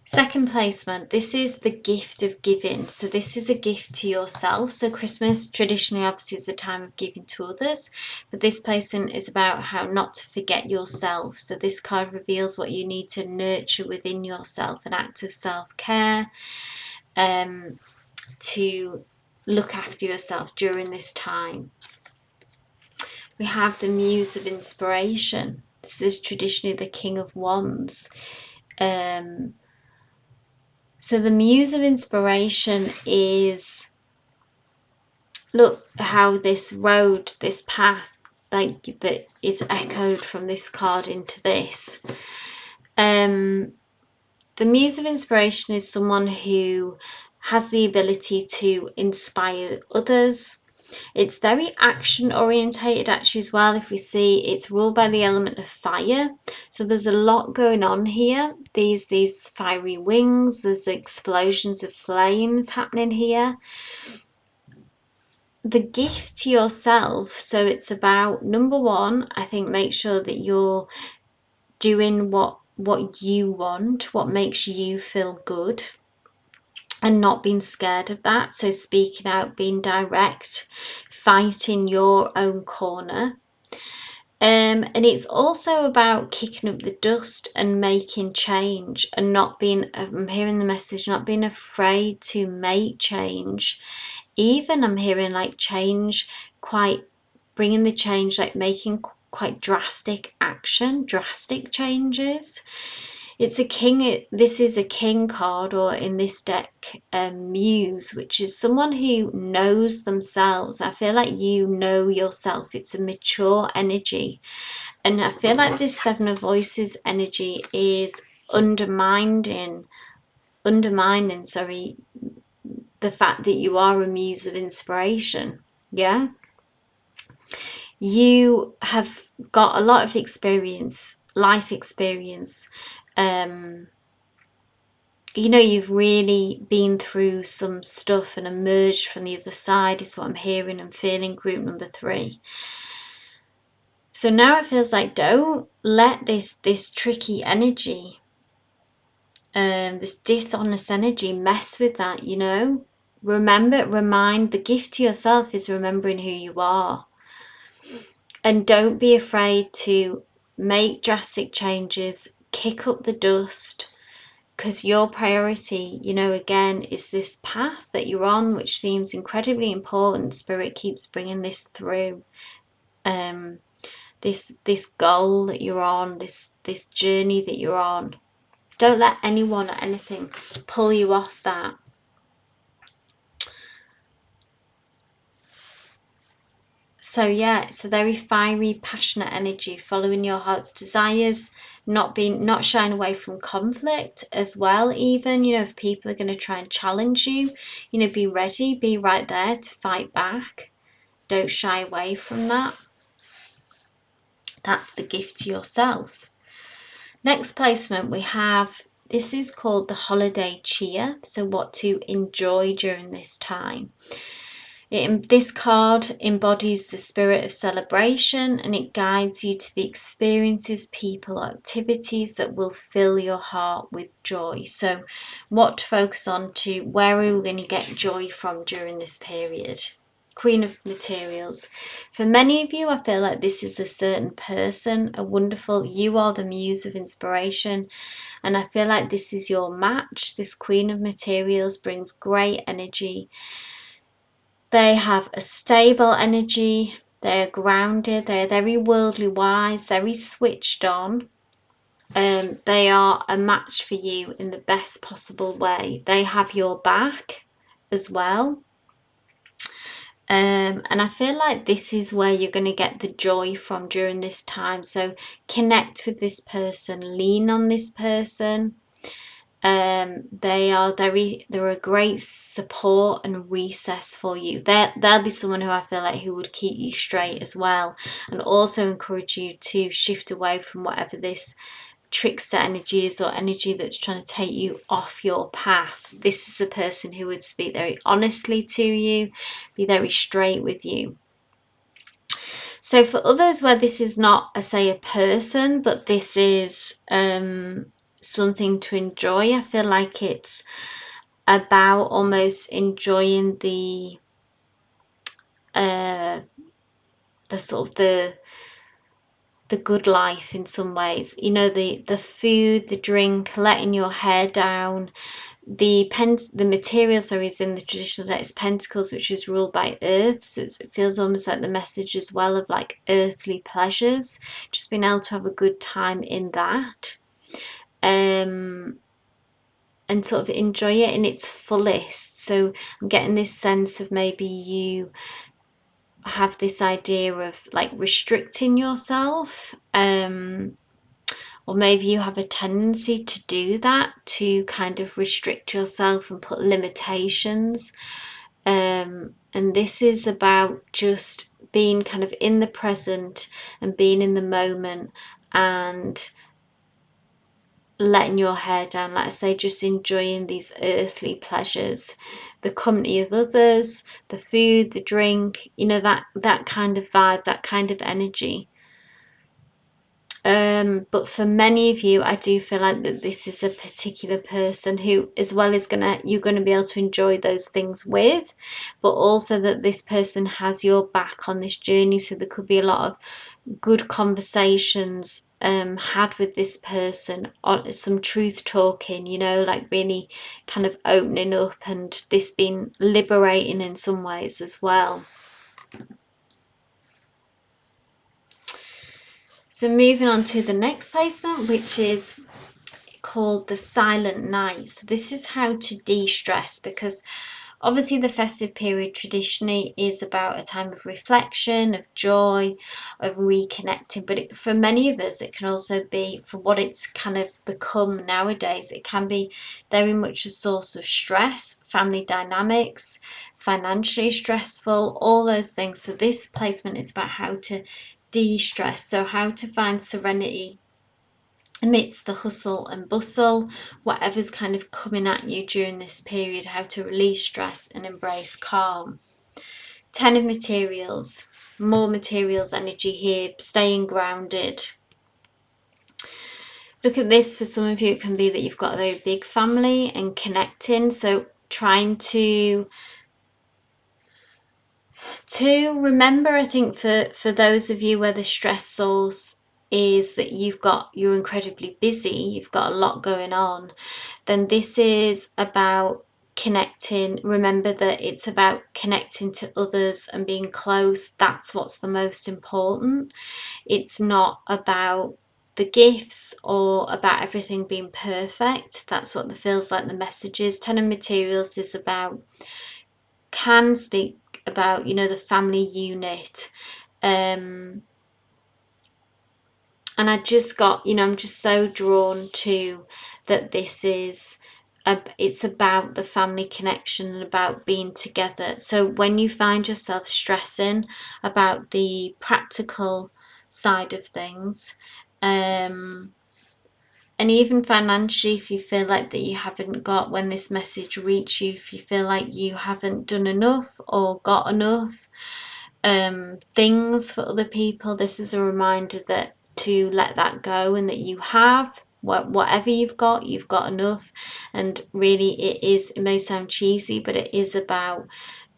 Speaker 1: Second placement, this is the gift of giving. So this is a gift to yourself. So Christmas traditionally obviously is a time of giving to others, but this placement is about how not to forget yourself. So this card reveals what you need to nurture within yourself, an act of self-care, to look after yourself during this time. We have the Muse of Inspiration. This is traditionally the King of Wands. So the Muse of Inspiration is, look how this road, this path, that is echoed from this card into this. The Muse of Inspiration is someone who has the ability to inspire others. It's very action orientated actually as well. If we see, it's ruled by the element of fire, so there's a lot going on here. These fiery wings, there's explosions of flames happening here. The gift to yourself, so it's about, number one, I think, make sure that you're doing what you want, what makes you feel good, and not being scared of that. So speaking out, being direct, fighting your own corner. And it's also about kicking up the dust and making change, and not being, I'm hearing the message, not being afraid to make change. Even I'm hearing like change, quite bringing the change, like making quite drastic action, drastic changes. It's a king. This is a king card, or in this deck, Muse, which is someone who knows themselves. I feel like you know yourself. It's a mature energy. And I feel like this Seven of Voices energy is undermining, the fact that you are a muse of inspiration. Yeah? You have got a lot of experience, life experience. You've really been through some stuff and emerged from the other side, is what I'm hearing and feeling, group number 3. So now it feels like, don't let this tricky energy, this dishonest energy mess with that, Remind, the gift to yourself is remembering who you are. And don't be afraid to make drastic changes, kick up the dust, because your priority, again, is this path that you're on, which seems incredibly important. Spirit keeps bringing this through. this goal that you're on, this journey that you're on. Don't let anyone or anything pull you off that. So yeah, it's a very fiery, passionate energy, following your heart's desires, not shying away from conflict as well. Even, you know, if people are going to try and challenge you, you know, be ready, be right there to fight back. Don't shy away from that. That's the gift to yourself. Next placement we have, this is called the holiday cheer. So what to enjoy during this time. This card embodies the spirit of celebration, and it guides you to the experiences, people, activities that will fill your heart with joy. So what to focus on, to where are we going to get joy from during this period? Queen of Materials. For many of you, I feel like this is a certain person, a wonderful, you are the muse of inspiration, and I feel like this is your match. This Queen of Materials brings great energy. They have a stable energy, they're grounded, they're very worldly wise, very switched on. They are a match for you in the best possible way. They have your back as well. And I feel like this is where you're going to get the joy from during this time. So connect with this person, lean on this person. They're a great support and recess for you. They'll be someone who I feel like who would keep you straight as well, and also encourage you to shift away from whatever this trickster energy is, or energy that's trying to take you off your path. This is a person who would speak very honestly to you, be very straight with you. So for others where this is not a person, but this is something to enjoy, I feel like it's about almost enjoying the sort of the good life in some ways. You know, the food, the drink, letting your hair down. The material, sorry, is in the traditional deck is Pentacles, which is ruled by Earth, so it feels almost like the message as well of like earthly pleasures, just being able to have a good time in that, and sort of enjoy it in its fullest. So I'm getting this sense of maybe you have this idea of like restricting yourself, or maybe you have a tendency to do that, to kind of restrict yourself and put limitations. And this is about just being kind of in the present and being in the moment and letting your hair down, like I say, just enjoying these earthly pleasures, the company of others, the food, the drink, you know, that kind of vibe, that kind of energy. But for many of you, I do feel like that this is a particular person who, as well as you're gonna be able to enjoy those things with, but also that this person has your back on this journey. So there could be a lot of good conversations had with this person, on some truth talking, you know, like really kind of opening up, and this being liberating in some ways as well. So moving on to the next placement, which is called the Silent Night. So this is how to de-stress, because obviously the festive period traditionally is about a time of reflection, of joy, of reconnecting, but for many of us it can also be, for what it's kind of become nowadays, it can be very much a source of stress, family dynamics, financially stressful, all those things. So this placement is about how to de-stress, so how to find serenity amidst the hustle and bustle, whatever's kind of coming at you during this period, how to release stress and embrace calm. 10 of Materials, more materials energy here, staying grounded. Look at this, for some of you it can be that you've got a very big family and connecting, so trying to remember, I think for those of you where the stress source is that you're incredibly busy, you've got a lot going on, then this is about connecting. Remember that it's about connecting to others and being close. That's what's the most important. It's not about the gifts or about everything being perfect. That's what feels like the message is. Ten of Materials is about, can speak about, you know, the family unit. And I just got, you know, I'm just so drawn to that this is, it's about the family connection and about being together. So when you find yourself stressing about the practical side of things, and even financially, if you feel like that you haven't got, when this message reaches you, if you feel like you haven't done enough or got enough things for other people, this is a reminder that to let that go, and that you have whatever you've got enough. And really, it may sound cheesy, but it is about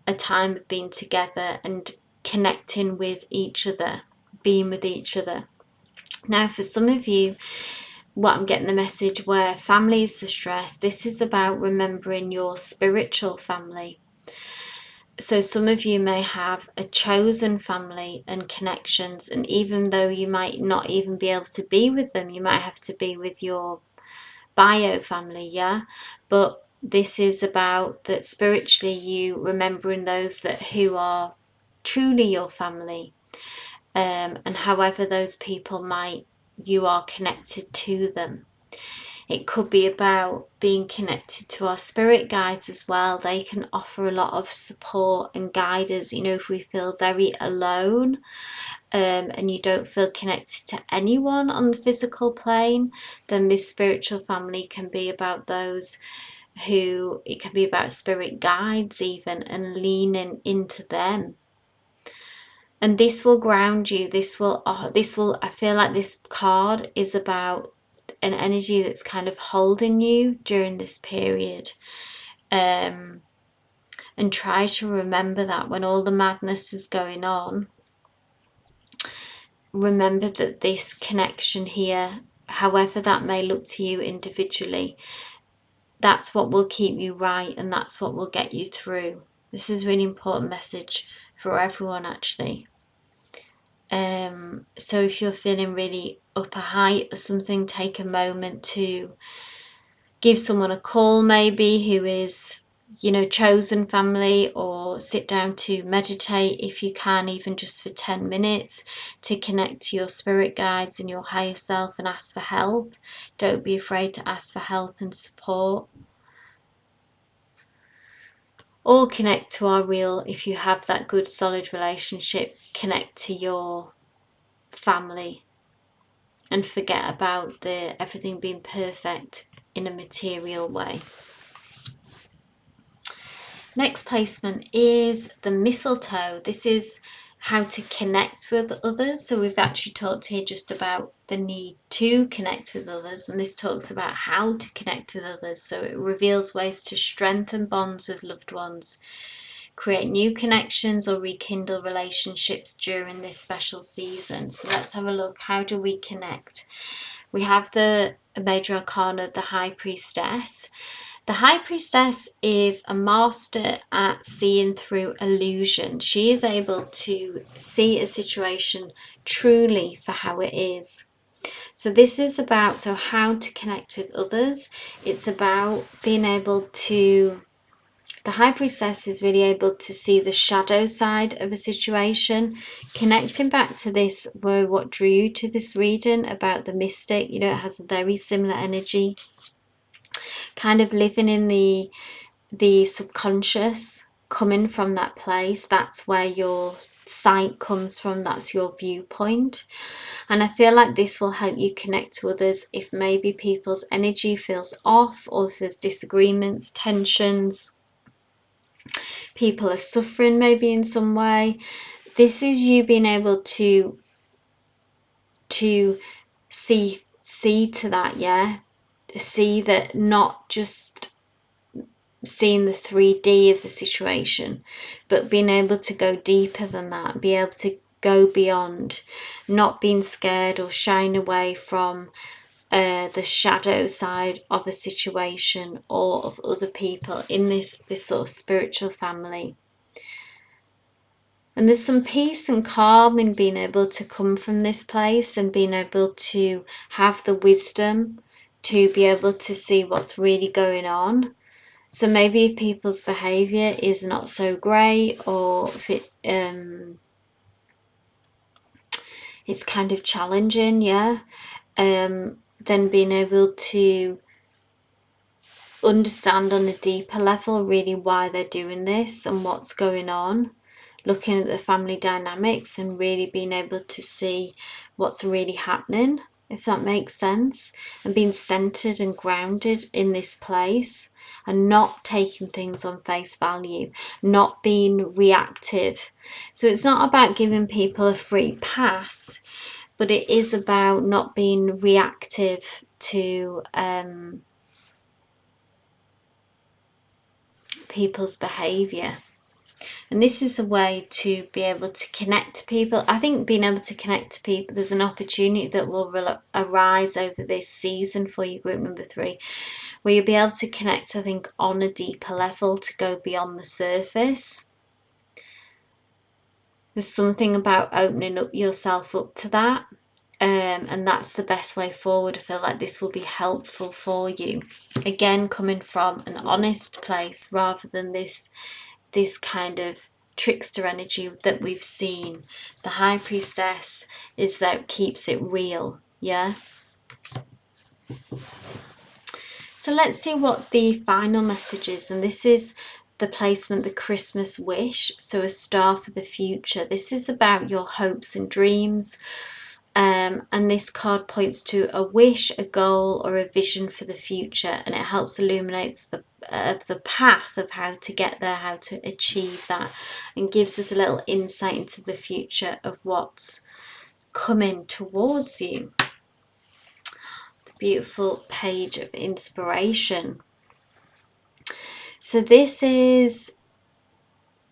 Speaker 1: a time of being together and connecting with each other, being with each other. Now, for some of you, what I'm getting the message where family is the stress, this is about remembering your spiritual family. So some of you may have a chosen family and connections, and even though you might not even be able to be with them, you might have to be with your bio family, yeah? But this is about that spiritually, you remembering those that who are truly your family, and however those people might, you are connected to them. It could be about being connected to our spirit guides as well. They can offer a lot of support and guide us, you know, if we feel very alone, and you don't feel connected to anyone on the physical plane, then this spiritual family can be about those who, it can be about spirit guides even, and leaning into them. And this will ground you. This will, I feel like this card is about an energy that's kind of holding you during this period. And try to remember that when all the madness is going on, remember that this connection here, however that may look to you individually, that's what will keep you right, and that's what will get you through. This is a really important message for everyone, actually. So if you're feeling really up a height or something, take a moment to give someone a call, maybe who is, you know, chosen family, or sit down to meditate if you can, even just for 10 minutes, to connect to your spirit guides and your higher self and ask for help. Don't be afraid to ask for help and support. Or connect to our real, if you have that good solid relationship, connect to your family and forget about the everything being perfect in a material way. Next placement is the mistletoe. This is how to connect with others. So we've actually talked here just about the need to connect with others, and this talks about how to connect with others. So it reveals ways to strengthen bonds with loved ones, create new connections, or rekindle relationships during this special season. So let's have a look. How do we connect? We have the Major Arcana, the High Priestess. The High Priestess is a master at seeing through illusion. She is able to see a situation truly for how it is. So this is about, so how to connect with others. It's about being able to, the High Priestess is really able to see the shadow side of a situation. Connecting back to this were what drew you to this reading about the mystic. You know, it has a very similar energy. Kind of living in the subconscious, coming from that place. That's where your sight comes from. That's your viewpoint. And I feel like this will help you connect to others if maybe people's energy feels off, or if there's disagreements, tensions, people are suffering maybe in some way. This is you being able to see to that, yeah? See that, not just seeing the 3D of the situation, but being able to go deeper than that, be able to go beyond, not being scared or shying away from the shadow side of a situation or of other people in this sort of spiritual family. And there's some peace and calm in being able to come from this place and being able to have the wisdom to be able to see what's really going on. So maybe if people's behaviour is not so great, or if it's kind of challenging, then being able to understand on a deeper level really why they're doing this and what's going on, looking at the family dynamics and really being able to see what's really happening, if that makes sense, and being centered and grounded in this place and not taking things on face value, not being reactive. So it's not about giving people a free pass, but it is about not being reactive to people's behavior. And this is a way to be able to connect to people. I think being able to connect to people, there's an opportunity that will arise over this season for you, group number 3, where you'll be able to connect, I think, on a deeper level, to go beyond the surface. There's something about opening up yourself up to that. And that's the best way forward. I feel like this will be helpful for you. Again, coming from an honest place rather than this kind of trickster energy that we've seen. The High Priestess is that keeps it real, yeah? So let's see what the final message is. And this is the placement, the Christmas wish. So a star for the future. This is about your hopes and dreams. And this card points to a wish, a goal, or a vision for the future, and it helps illuminates the path of how to get there, how to achieve that, and gives us a little insight into the future of what's coming towards you. The beautiful page of inspiration. So this is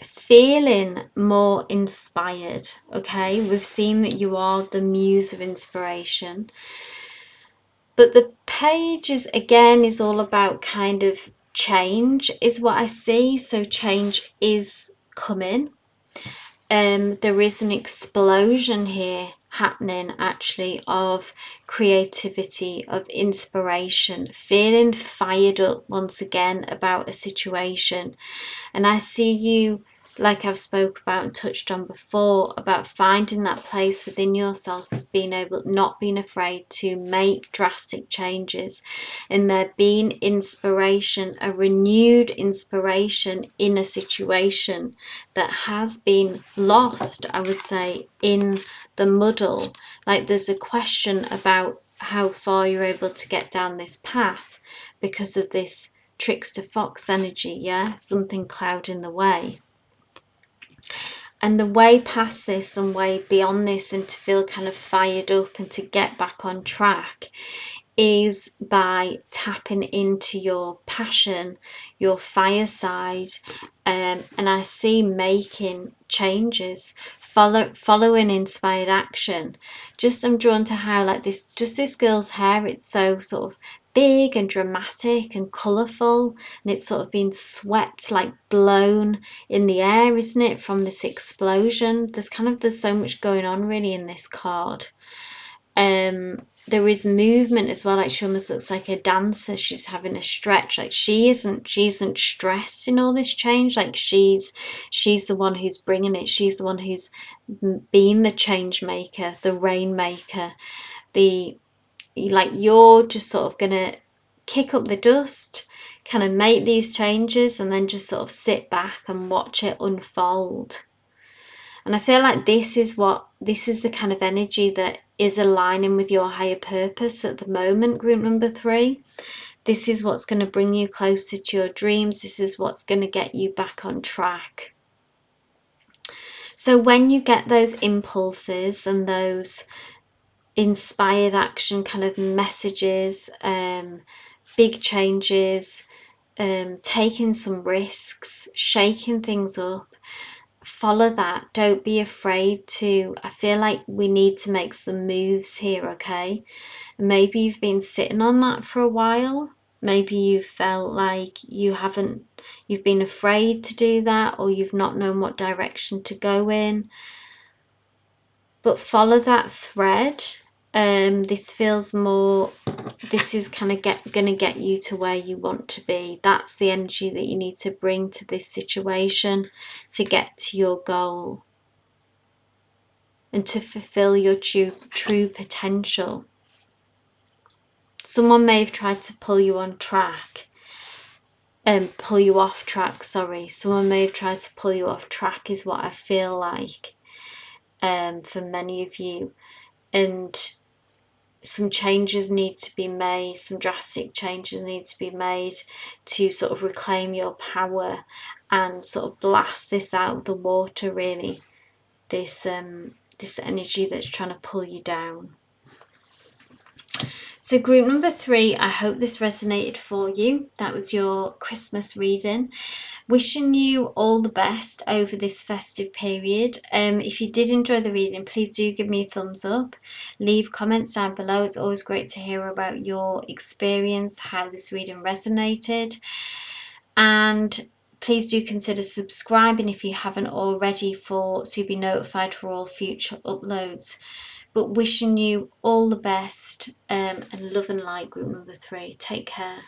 Speaker 1: feeling more inspired. Okay, we've seen that you are the muse of inspiration, but the page is all about kind of change is what I see. So change is coming. There is an explosion here happening actually of creativity, of inspiration, feeling fired up once again about a situation. And I see you, like I've spoke about and touched on before, about finding that place within yourself, not being afraid to make drastic changes, and there being inspiration, a renewed inspiration in a situation that has been lost, I would say, in the muddle. Like there's a question about how far you're able to get down this path because of this trickster fox energy, yeah, something clouding the way. And the way past this and way beyond this, and to feel kind of fired up and to get back on track, is by tapping into your passion, your fire side, and I see making changes, following inspired action. I'm drawn to how, like this girl's hair, it's so sort of big and dramatic and colourful, and it's sort of been swept, like blown in the air, isn't it, from this explosion. There's so much going on really in this card. There is movement as well, like she almost looks like a dancer. She's having a stretch, like she isn't stressed in all this change. Like she's the one who's bringing it. She's the one who's been the change maker, the rainmaker, you're just sort of gonna kick up the dust, kind of make these changes, and then just sort of sit back and watch it unfold. And I feel like this is the kind of energy that is aligning with your higher purpose at the moment, group number 3. This is what's going to bring you closer to your dreams. This is what's going to get you back on track. So when you get those impulses and those inspired action kind of messages, big changes, taking some risks, shaking things up, follow that. Don't be afraid to. I feel like we need to make some moves here, okay? Maybe you've been sitting on that for a while. Maybe you've felt like you've been afraid to do that, or you've not known what direction to go in. But follow that thread. This feels more, this is kind of gonna get you to where you want to be. That's the energy that you need to bring to this situation to get to your goal and to fulfill your true potential. Someone may have tried to pull you on track, pull you off track, sorry. Someone may have tried to pull you off track is what I feel like, for many of you. And some changes need to be made, some drastic changes need to be made to sort of reclaim your power and sort of blast this out of the water, really. This energy that's trying to pull you down. So group number 3, I hope this resonated for you. That was your Christmas reading. Wishing you all the best over this festive period. If you did enjoy the reading, please do give me a thumbs up. Leave comments down below. It's always great to hear about your experience, how this reading resonated. And please do consider subscribing if you haven't already, so you'll be notified for all future uploads. But wishing you all the best, and love and light, group number 3. Take care.